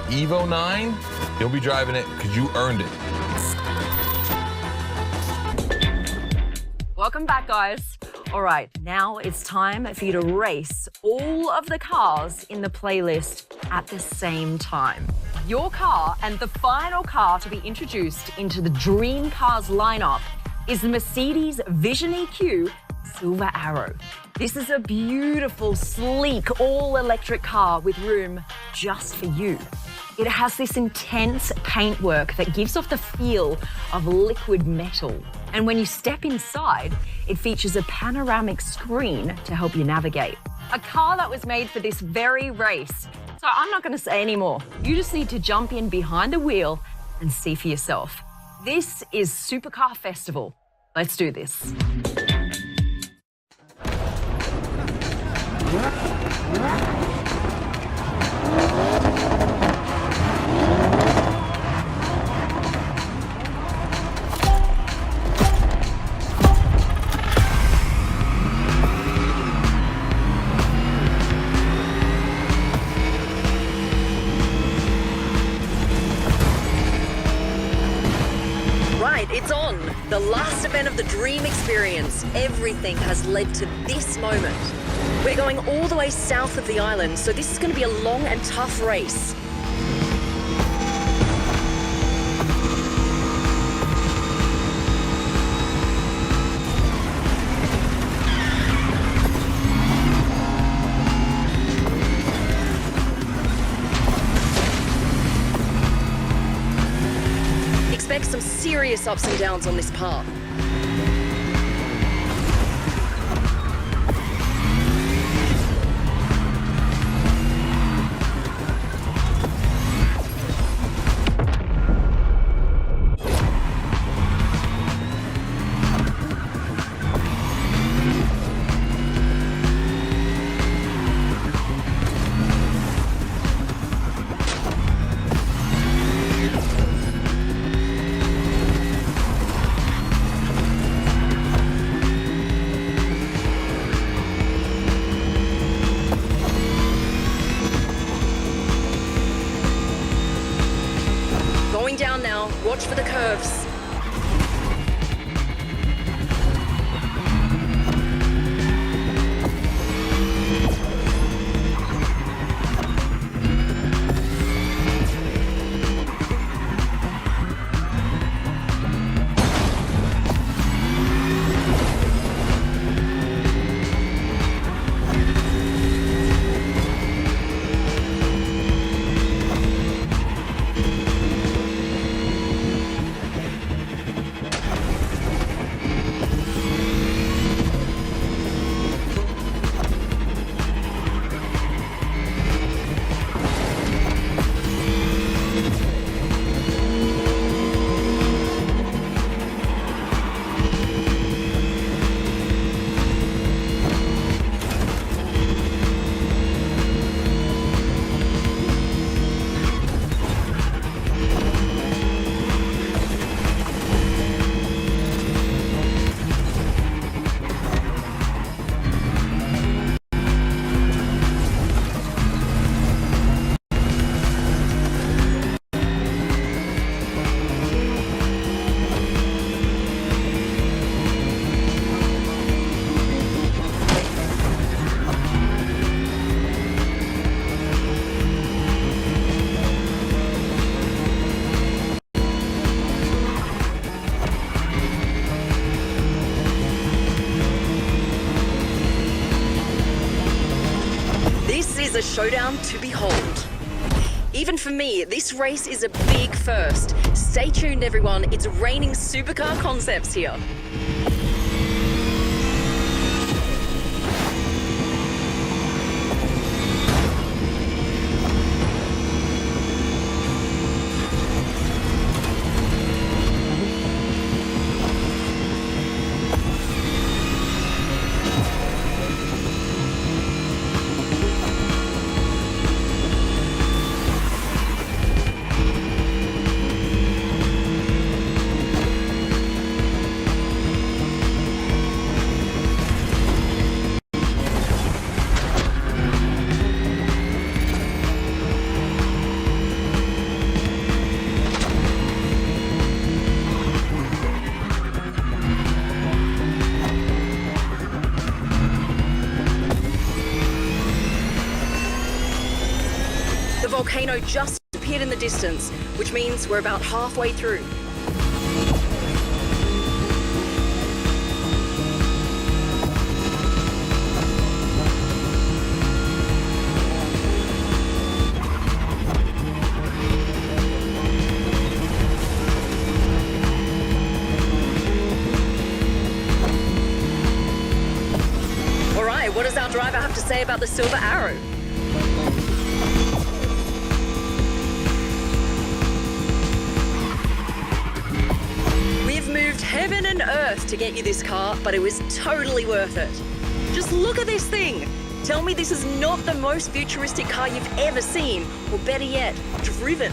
Evo 9, you'll be driving it because you earned it. Welcome back, guys. All right, now it's time for you to race all of the cars in the playlist at the same time. Your car and the final car to be introduced into the Dream Cars lineup is the Mercedes Vision EQ Silver Arrow. This is a beautiful, sleek, all-electric car with room just for you. It has this intense paintwork that gives off the feel of liquid metal. And when you step inside, it features a panoramic screen to help you navigate. A car that was made for this very race. So I'm not going to say any more. You just need to jump in behind the wheel and see for yourself. This is Supercar Festival. Let's do this. It's on! The last event of the Dream Experience. Everything has led to this moment. We're going all the way south of the island, so this is going to be a long and tough race. Expect some serious ups and downs on this path. Down now, watch for the curves. This is a showdown to behold. Even for me, this race is a big first. Stay tuned, everyone. It's raining supercar concepts here. The volcano just appeared in the distance, which means we're about halfway through. All right, what does our driver have to say about the Silver Arrow? Moved heaven and earth to get you this car, but it was totally worth it. Just look at this thing. Tell me this is not the most futuristic car you've ever seen, or better yet, driven.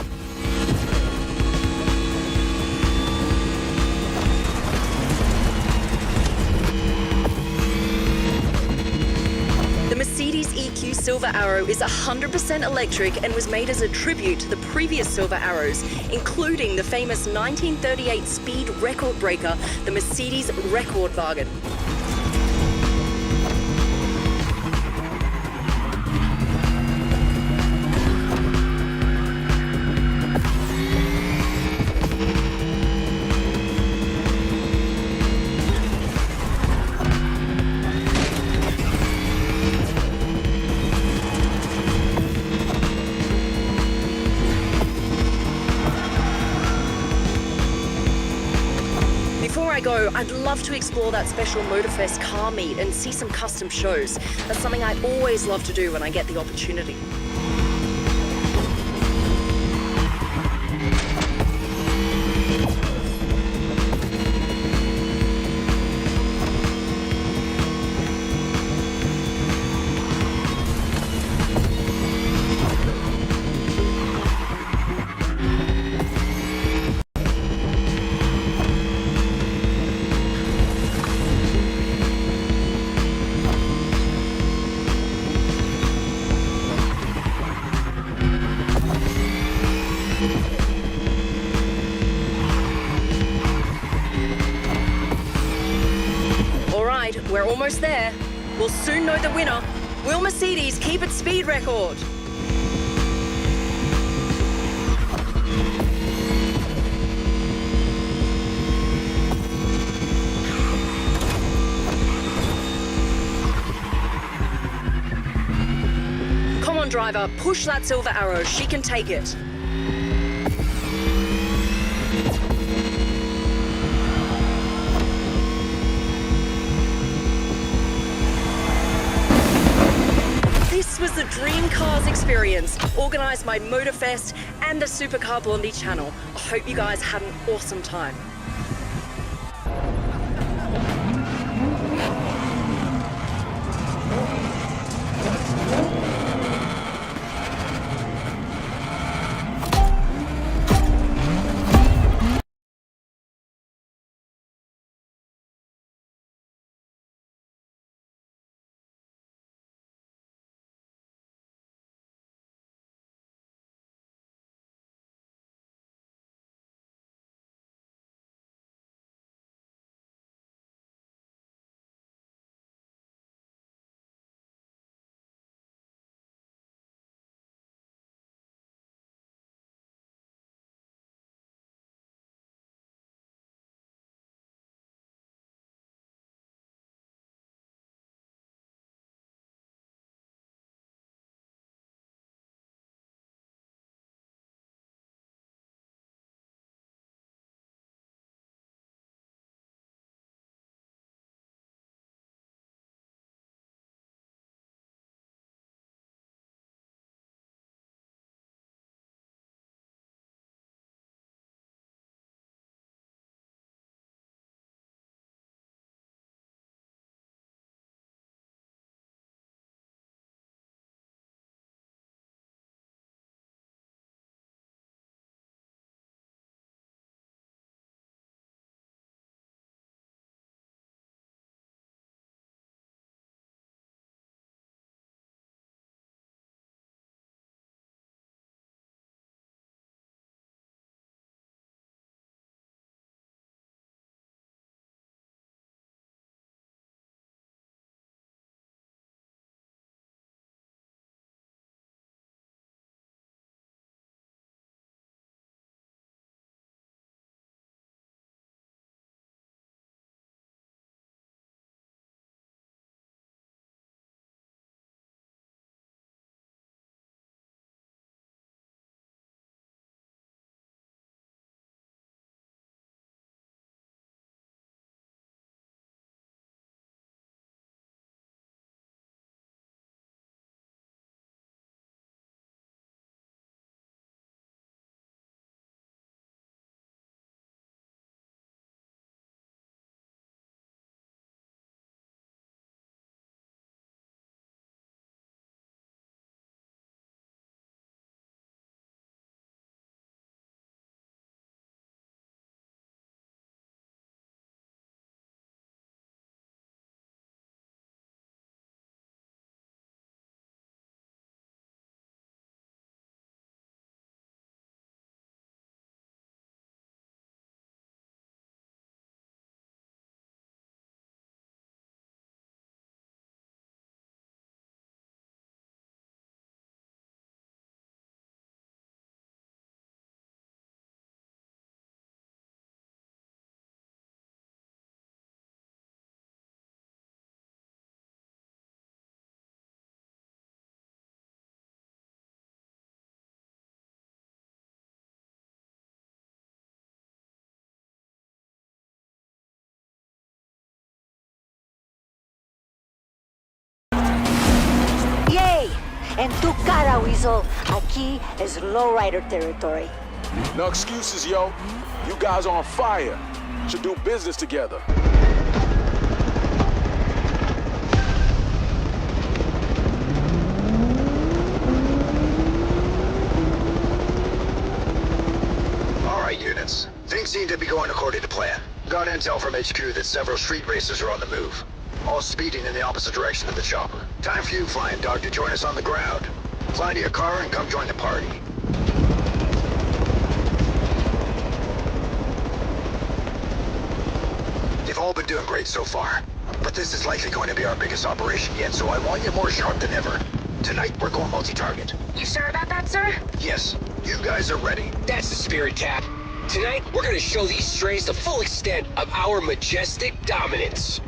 The Mercedes EQ Silver Arrow is 100% electric and was made as a tribute to the previous Silver Arrows, including the famous 1938 speed record breaker, the Mercedes Rekordwagen. Before I go, I'd love to explore that special Motorfest car meet and see some custom shows. That's something I always love to do when I get the opportunity. We're almost there. We'll soon know the winner. Will Mercedes keep its speed record? Come on, driver, push that Silver Arrow. She can take it. This was the Dream Cars experience, organised by Motorfest and the Supercar Blondie channel. I hope you guys had an awesome time. En tu cara, Weasel. Aquí es lowrider territory. No excuses, yo. You guys are on fire. Should do business together. All right, units. Things seem to be going according to plan. Got intel from HQ that several street racers are on the move. All speeding in the opposite direction of the chopper. Time for you, Flying Dog, to join us on the ground. Fly to your car and come join the party. They've all been doing great so far. But this is likely going to be our biggest operation yet, so I want you more sharp than ever. Tonight, we're going multi-target. You sure about that, sir? Yes, you guys are ready. That's the spirit, Cap. Tonight, we're gonna show these strays the full extent of our majestic dominance.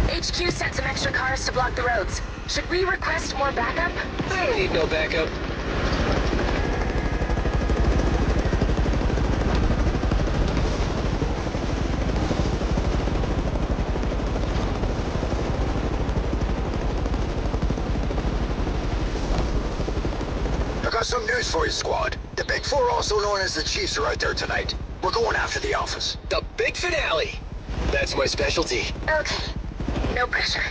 HQ sent some extra cars to block the roads. Should we request more backup? I don't need no backup. I got some news for you, squad. The Big Four, also known as the Chiefs, are out there tonight. We're going after the office. The big finale. That's my specialty. Okay. No pressure.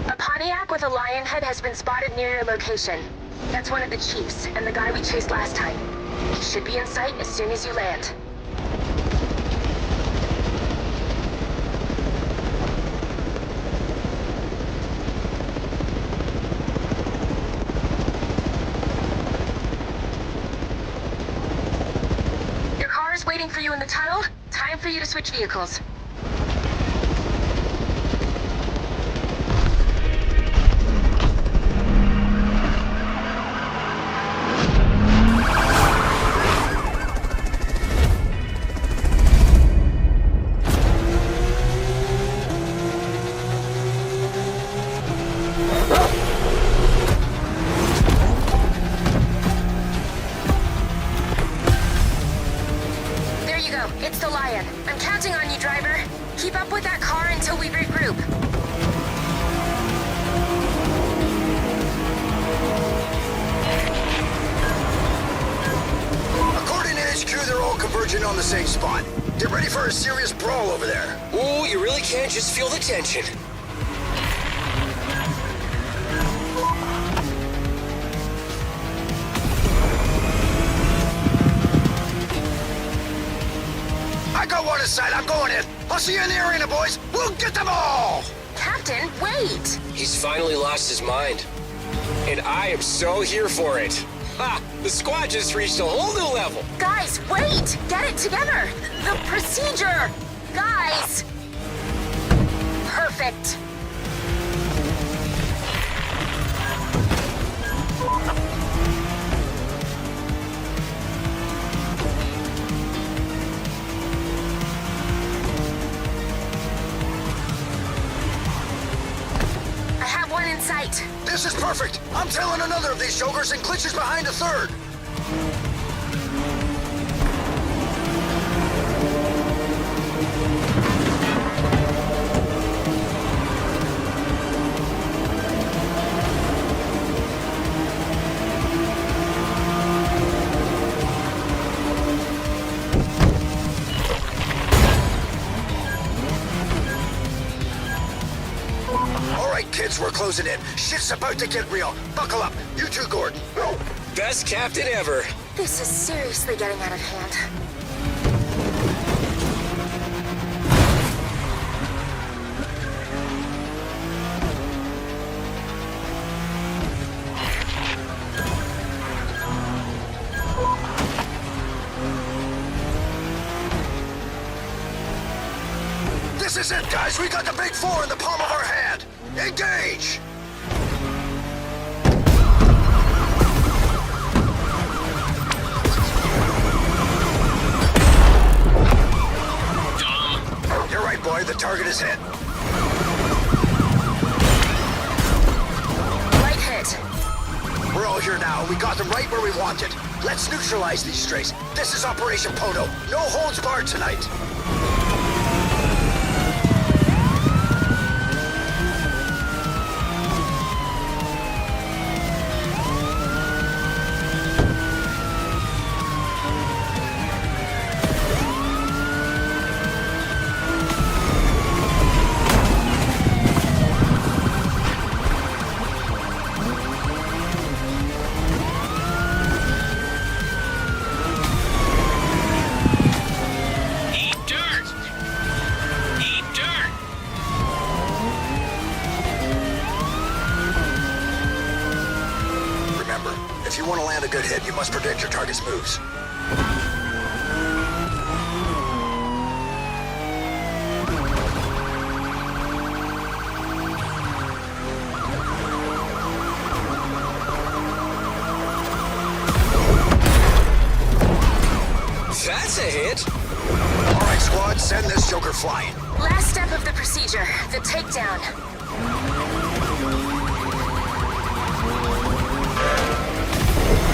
A Pontiac with a lion head has been spotted near your location. That's one of the Chiefs, and the guy we chased last time. He should be in sight as soon as you land. Your car is waiting for you in the tunnel. Time for you to switch vehicles. There you go. It's the Lion. I'm counting on you, driver. Keep up with that car until we regroup. According to HQ, they're all converging on the same spot. Get ready for a serious brawl over there. Ooh, you really can't just feel the tension. I got one inside. I'm going in. I'll see you in the arena, boys. We'll get them all! Captain, wait! He's finally lost his mind. And I am so here for it. Ha! The squad just reached a whole new level. Guys, wait! Get it together! The procedure! Guys! Perfect. I have one in sight. This is perfect. I'm tailing another of these jokers and glitches behind a third. All right, kids, we're closing in. Shit's about to get real. Buckle up. You too, Gordon. Best captain ever. This is seriously getting out of hand. This is it, guys. We got the Big Four in the palm of our hand. Engage! You're right, boy. The target right where we want it. Let's neutralize these strays. This is Operation Poto. No holds barred tonight. If you want to land a good hit, you must predict your target's moves. That's a hit! All right, squad, send this joker flying. Last step of the procedure, the takedown.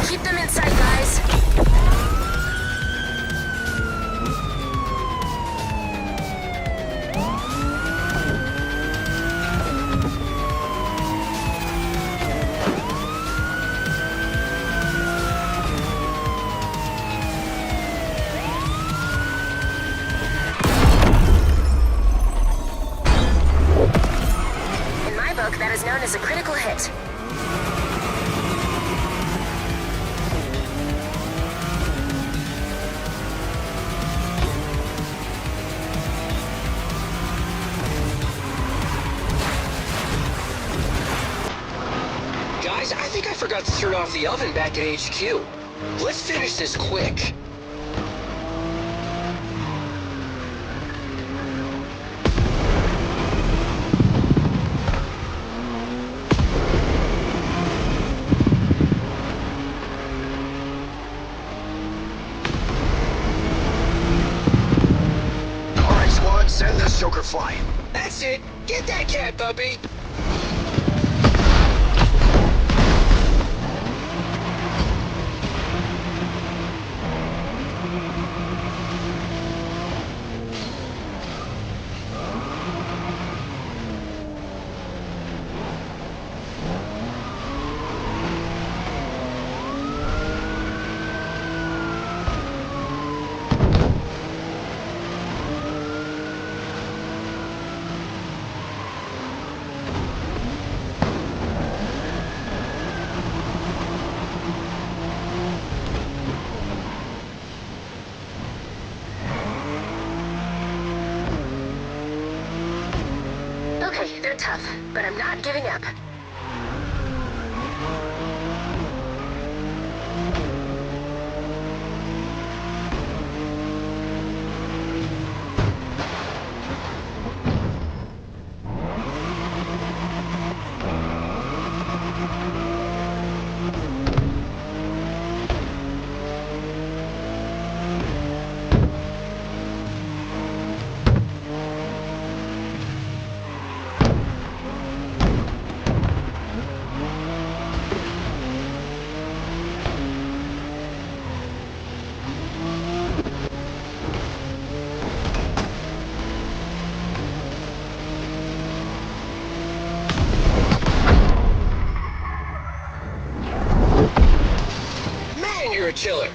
Keep them in sight, guys. In my book, that is known as a critical hit. Guys, I think I forgot to turn off the oven back at HQ. Let's finish this quick. All right, squad, send this joker flying. That's it. Get that cat, puppy. Okay, they're tough, but I'm not giving up. Man, you're a chiller.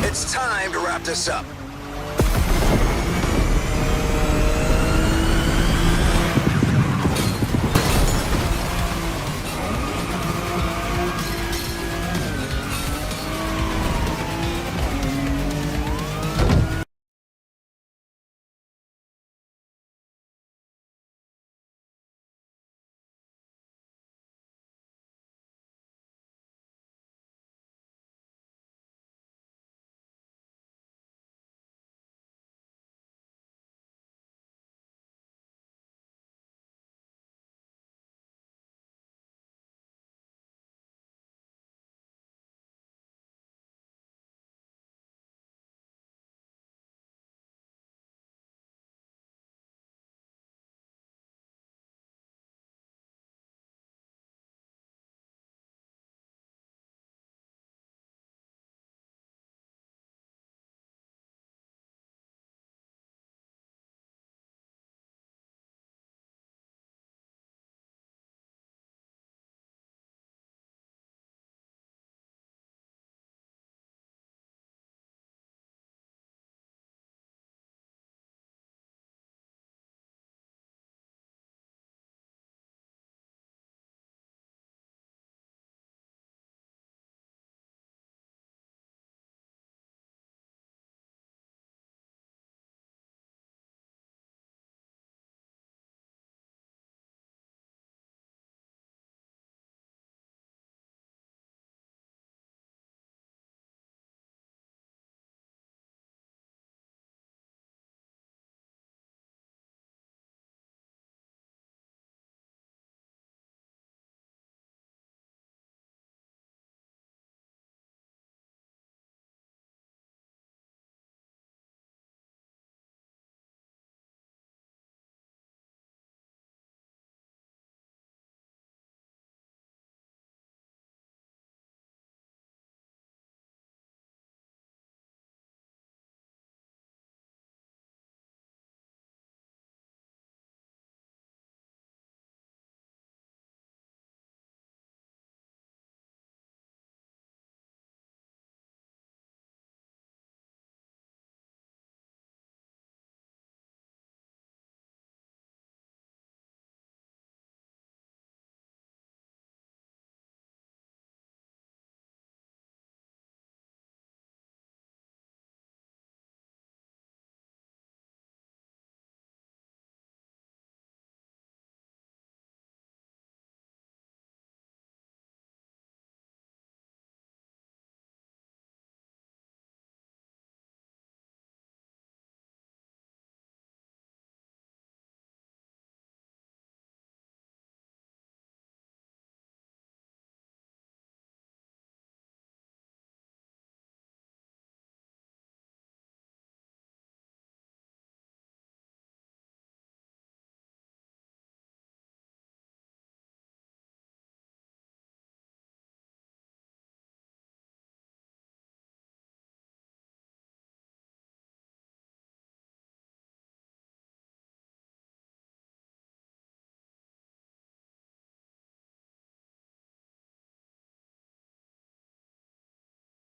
It's time to wrap this up.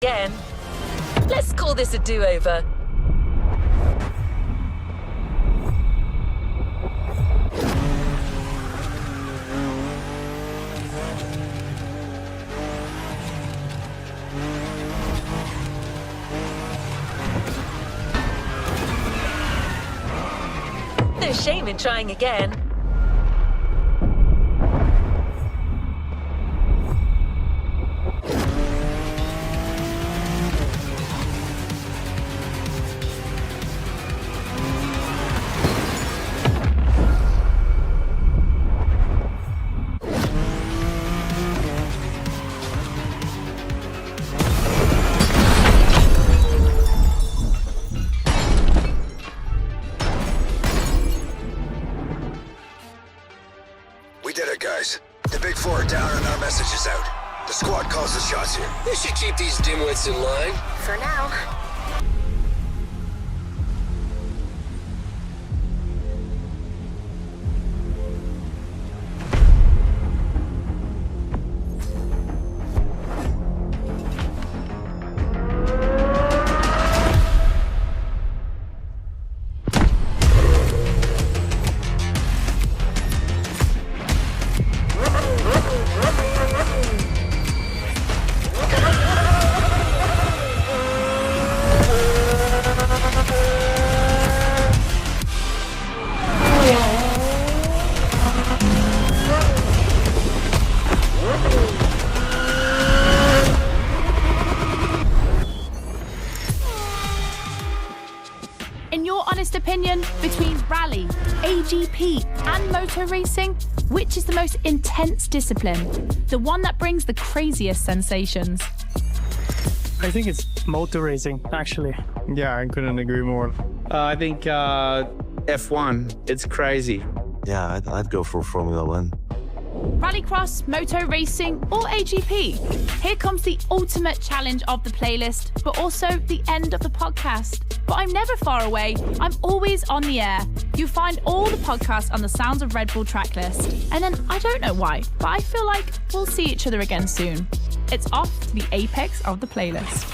again. Let's call this a do-over. No shame in trying again. The big four are down and our message is out. The squad calls the shots here. They should keep these dimwits in line. For now. Opinion between rally, AGP and motor racing, which is the most intense discipline? The one that brings the craziest sensations? I think it's motor racing, actually. Yeah, I couldn't agree more. I think F1, it's crazy. Yeah, I'd go for Formula One. Rallycross, moto racing, or AGP? Here comes the ultimate challenge of the playlist, but also the end of the podcast. But I'm never far away. I'm always on the air. You find all the podcasts on the Sounds of Red Bull tracklist. And then I don't know why, but I feel like we'll see each other again soon. It's off to the apex of the playlist.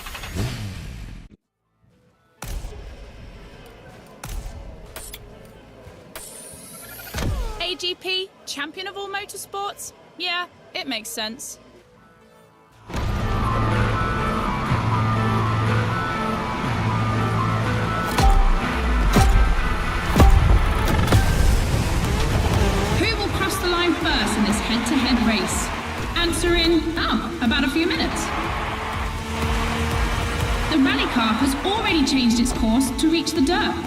AGP, champion of all motorsports? Yeah, it makes sense. Who will cross the line first in this head-to-head race? Answer in, about a few minutes. The rally car has already changed its course to reach the dirt.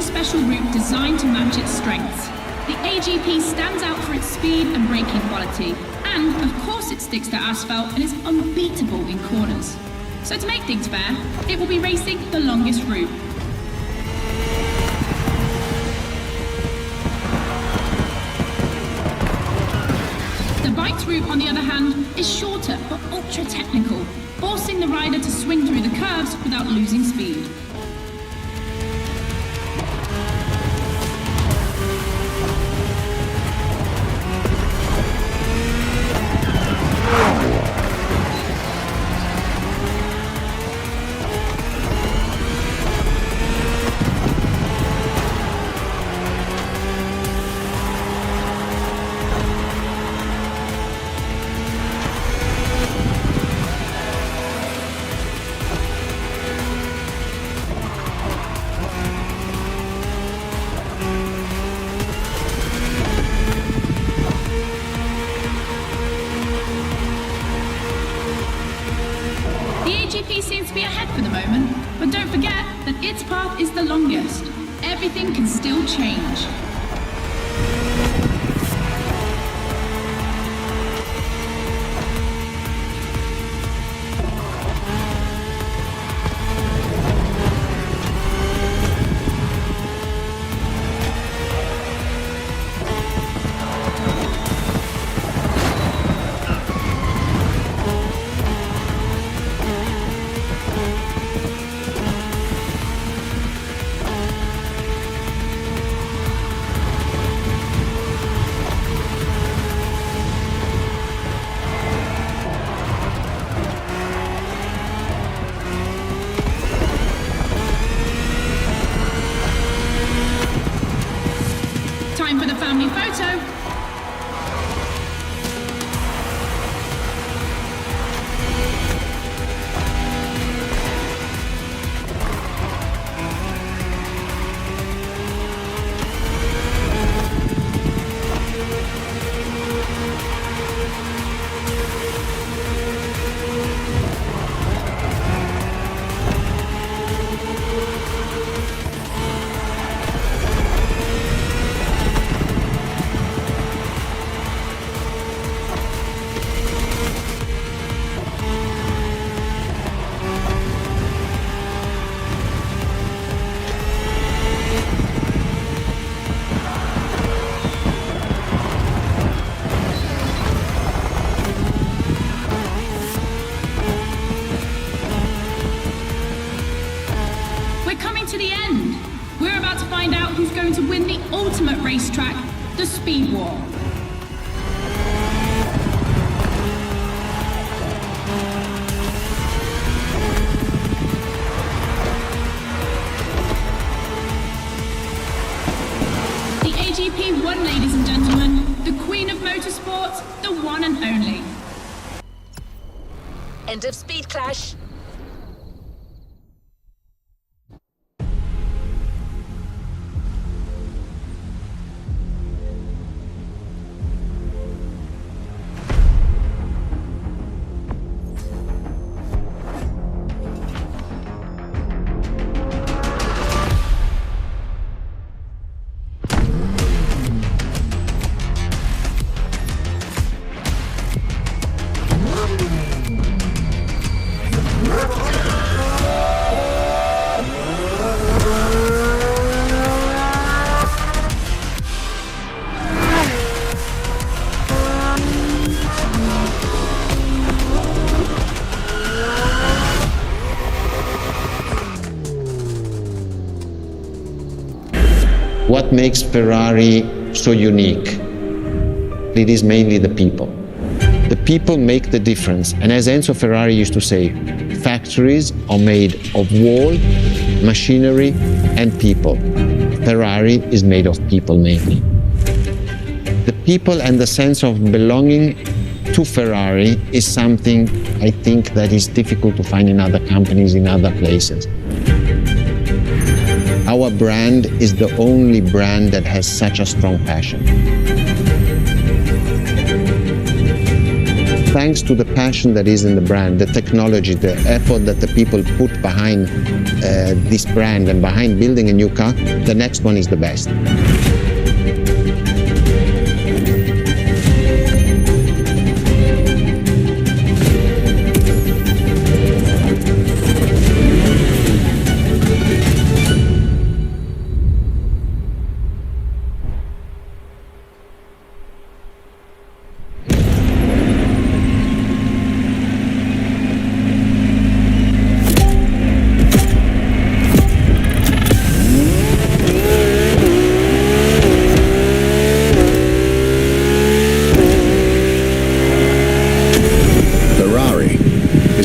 Special route designed to match its strengths. The AGP stands out for its speed and braking quality, and of course it sticks to asphalt and is unbeatable in corners. So to make things fair, it will be racing the longest route. The bike's route, on the other hand, is shorter but ultra technical, forcing the rider to swing through the curves without losing speed. Its path is the longest. Everything can still change. time for the family photo. To the end. We're about to find out who's going to win the ultimate racetrack, the Speed War. The AGP won, ladies and gentlemen, the Queen of Motorsports, the one and only. End of Speed Clash. What makes Ferrari so unique? It is mainly the people. The people make the difference. And as Enzo Ferrari used to say, factories are made of wall, machinery, and people. Ferrari is made of people mainly. The people and the sense of belonging to Ferrari is something I think that is difficult to find in other companies, in other places. Our brand is the only brand that has such a strong passion. Thanks to the passion that is in the brand, the technology, the effort that the people put behind this brand and behind building a new car, the next one is the best.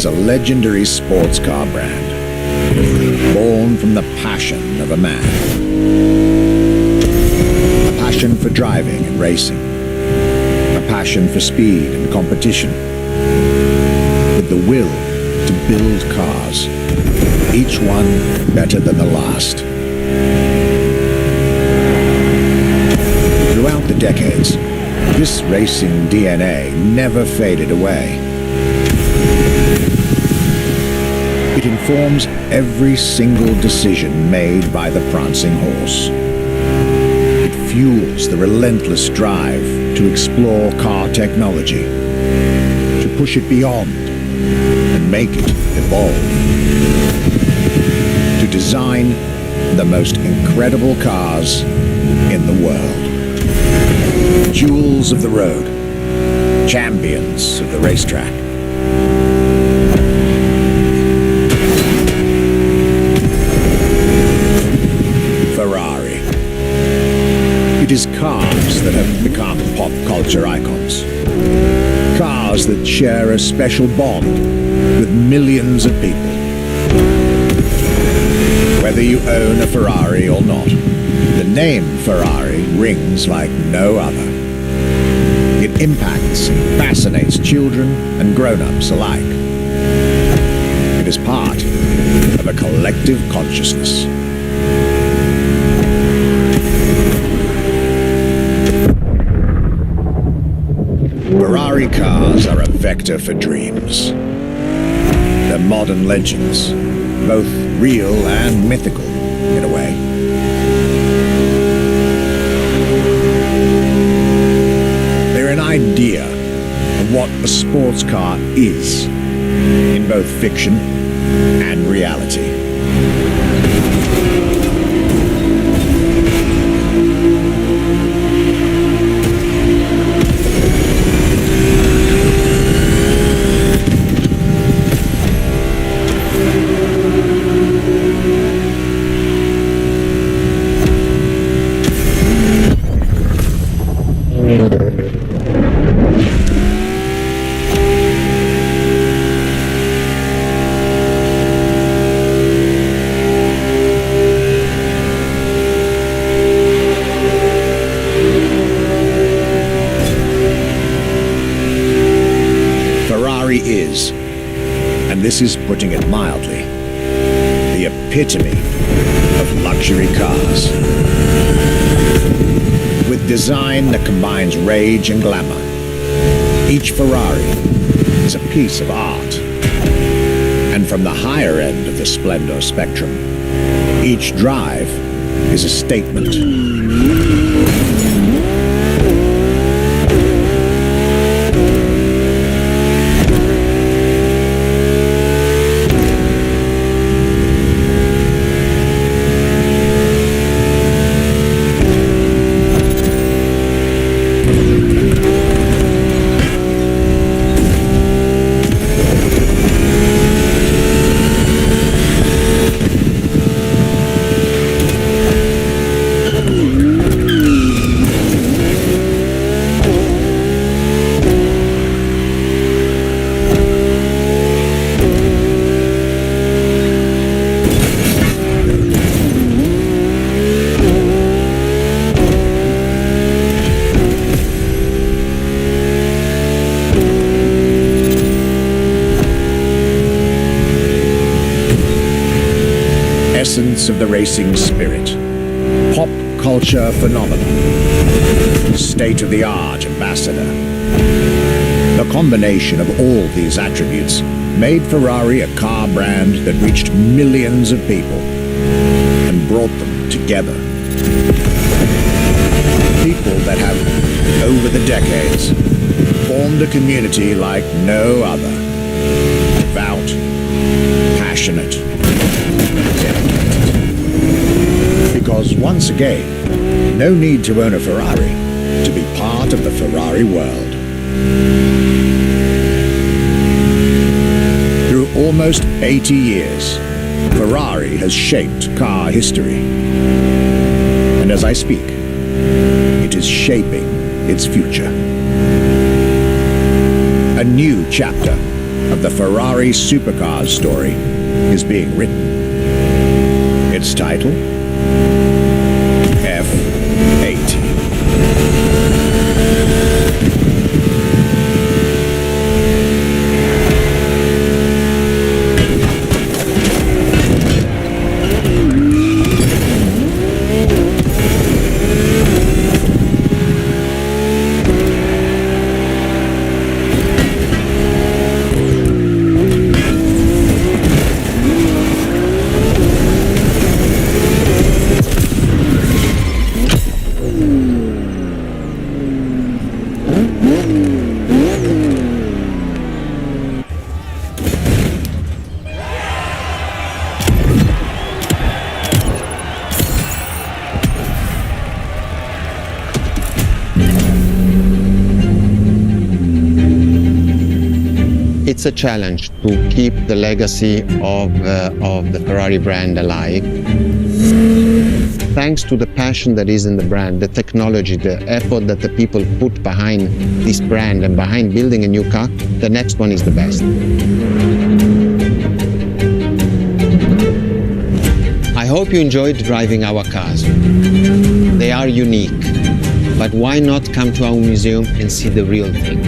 A legendary sports car brand, born from the passion of a man. A passion for driving and racing. A passion for speed and competition. With the will to build cars, each one better than the last. Throughout the decades, this racing DNA never faded away. It informs every single decision made by the prancing horse. It fuels the relentless drive to explore car technology, to push it beyond and make it evolve, to design the most incredible cars in the world. Jewels of the road, champions of the racetrack. Ferrari. It is cars that have become pop culture icons. Cars that share a special bond with millions of people. Whether you own a Ferrari or not, the name Ferrari rings like no other. It impacts and fascinates children and grown-ups alike. It is part of a collective consciousness. Ferrari cars are a vector for dreams. They're modern legends, both real and mythical, in a way. They're an idea of what a sports car is, in both fiction and reality. Is, and this is putting it mildly, the epitome of luxury cars. With design that combines rage and glamour, each Ferrari is a piece of art. And from the higher end of the splendor spectrum, each drive is a statement. Essence of the racing spirit, pop culture phenomenon, state-of-the-art ambassador. The combination of all these attributes made Ferrari a car brand that reached millions of people and brought them together. People that have, over the decades, formed a community like no other. Devout, passionate, dedicated. Because once again, no need to own a Ferrari to be part of the Ferrari world. Through almost 80 years, Ferrari has shaped car history. And as I speak, it is shaping its future. A new chapter of the Ferrari supercars story is being written. Its title? F80. It's a challenge to keep the legacy of the Ferrari brand alive. Thanks to the passion that is in the brand, the technology, the effort that the people put behind this brand and behind building a new car, the next one is the best. I hope you enjoyed driving our cars. They are unique, but why not come to our museum and see the real thing?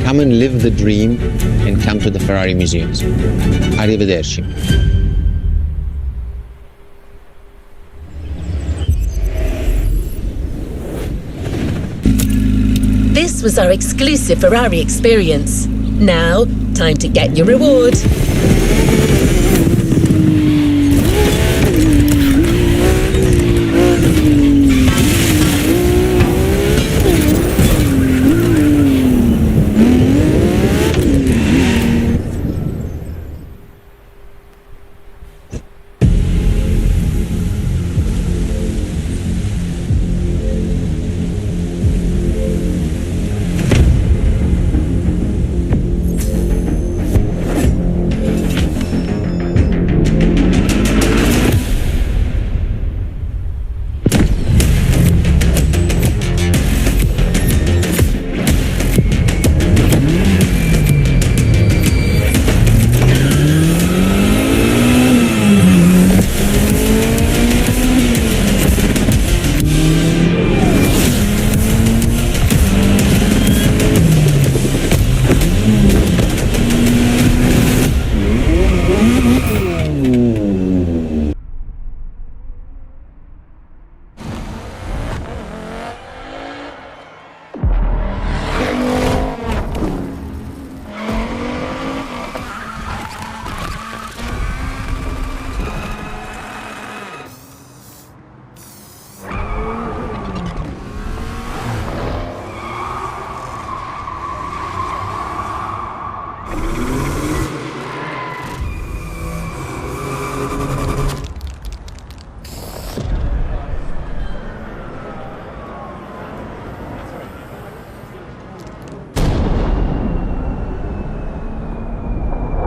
Come and live the dream and come to the Ferrari museums. Arrivederci. This was our exclusive Ferrari experience. Now, time to get your reward.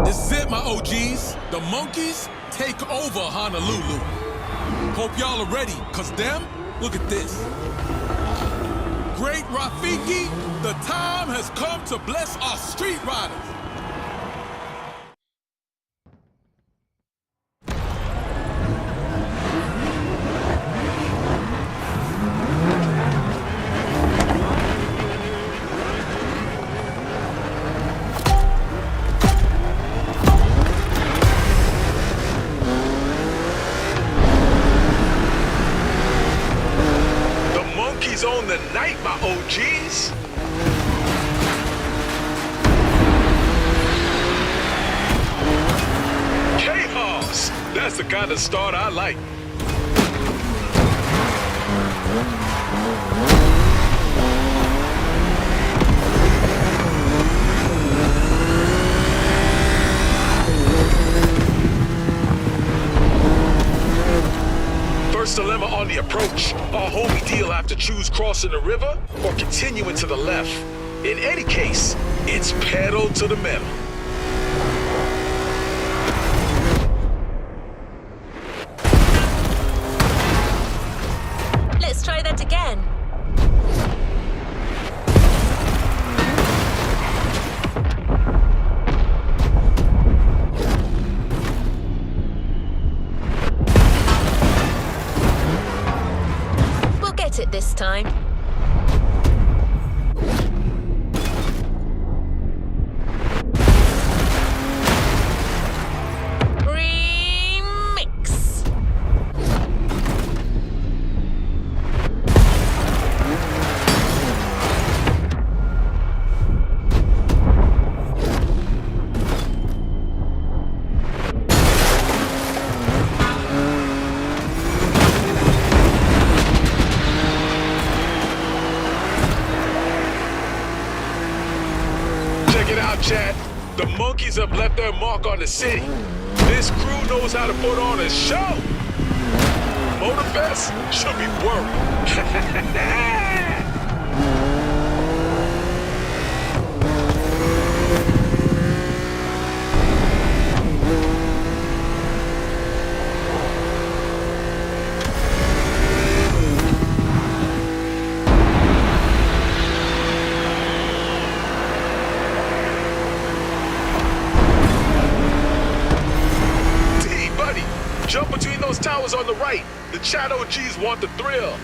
This is it, my OGs. The monkeys take over Honolulu. Hope y'all are ready, cause them, look at this. Great Rafiki, the time has come to bless our street riders. On the night, my OGs. Chaos! That's the kind of start I like. First dilemma on the approach. Our homie deal have to choose crossing the river or continuing to the left. In any case, it's pedal to the metal. Let's try that again. It this time. Remix. Check it out, chat. The monkeys have left their mark on the city. This crew knows how to put on a show. Motorfest should be worried. Jump between those towers is on the right. The chat OGs want the thrill.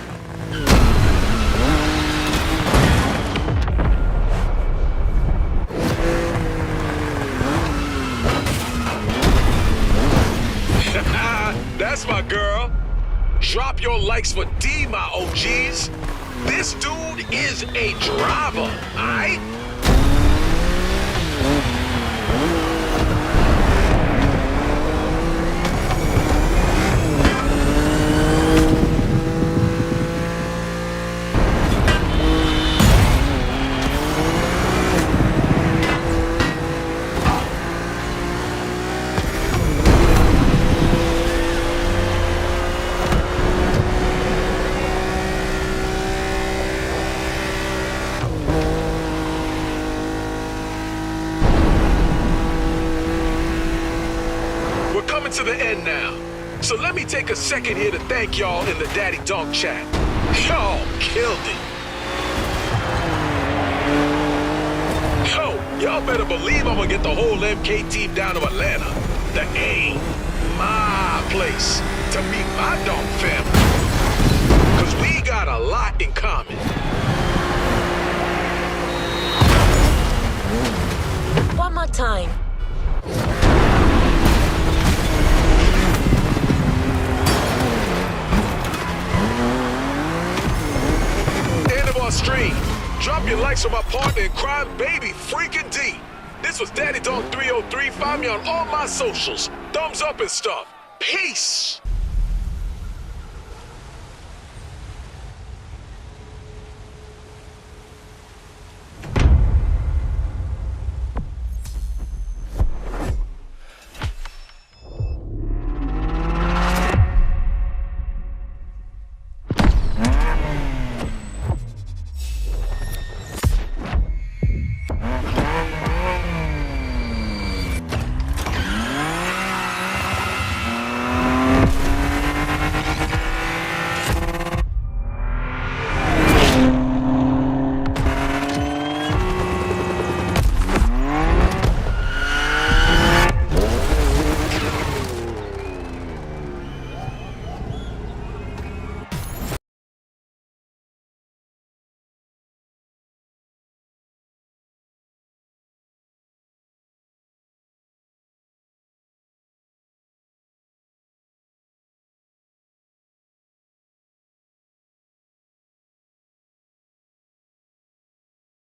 That's my girl. Drop your likes for D, my OGs. This dude is a driver, aight? To the end now. So let me take a second here to thank y'all in the Daddy Dog chat. Y'all killed it. Yo, y'all better believe I'm gonna get the whole MK team down to Atlanta. The A, my place, to meet my dog family. Cause we got a lot in common. One more time. Stream. Drop your likes on my partner in crime, baby freaking D. This was Daddy Dog 303. Find me on all my socials. Thumbs up and stuff. Peace.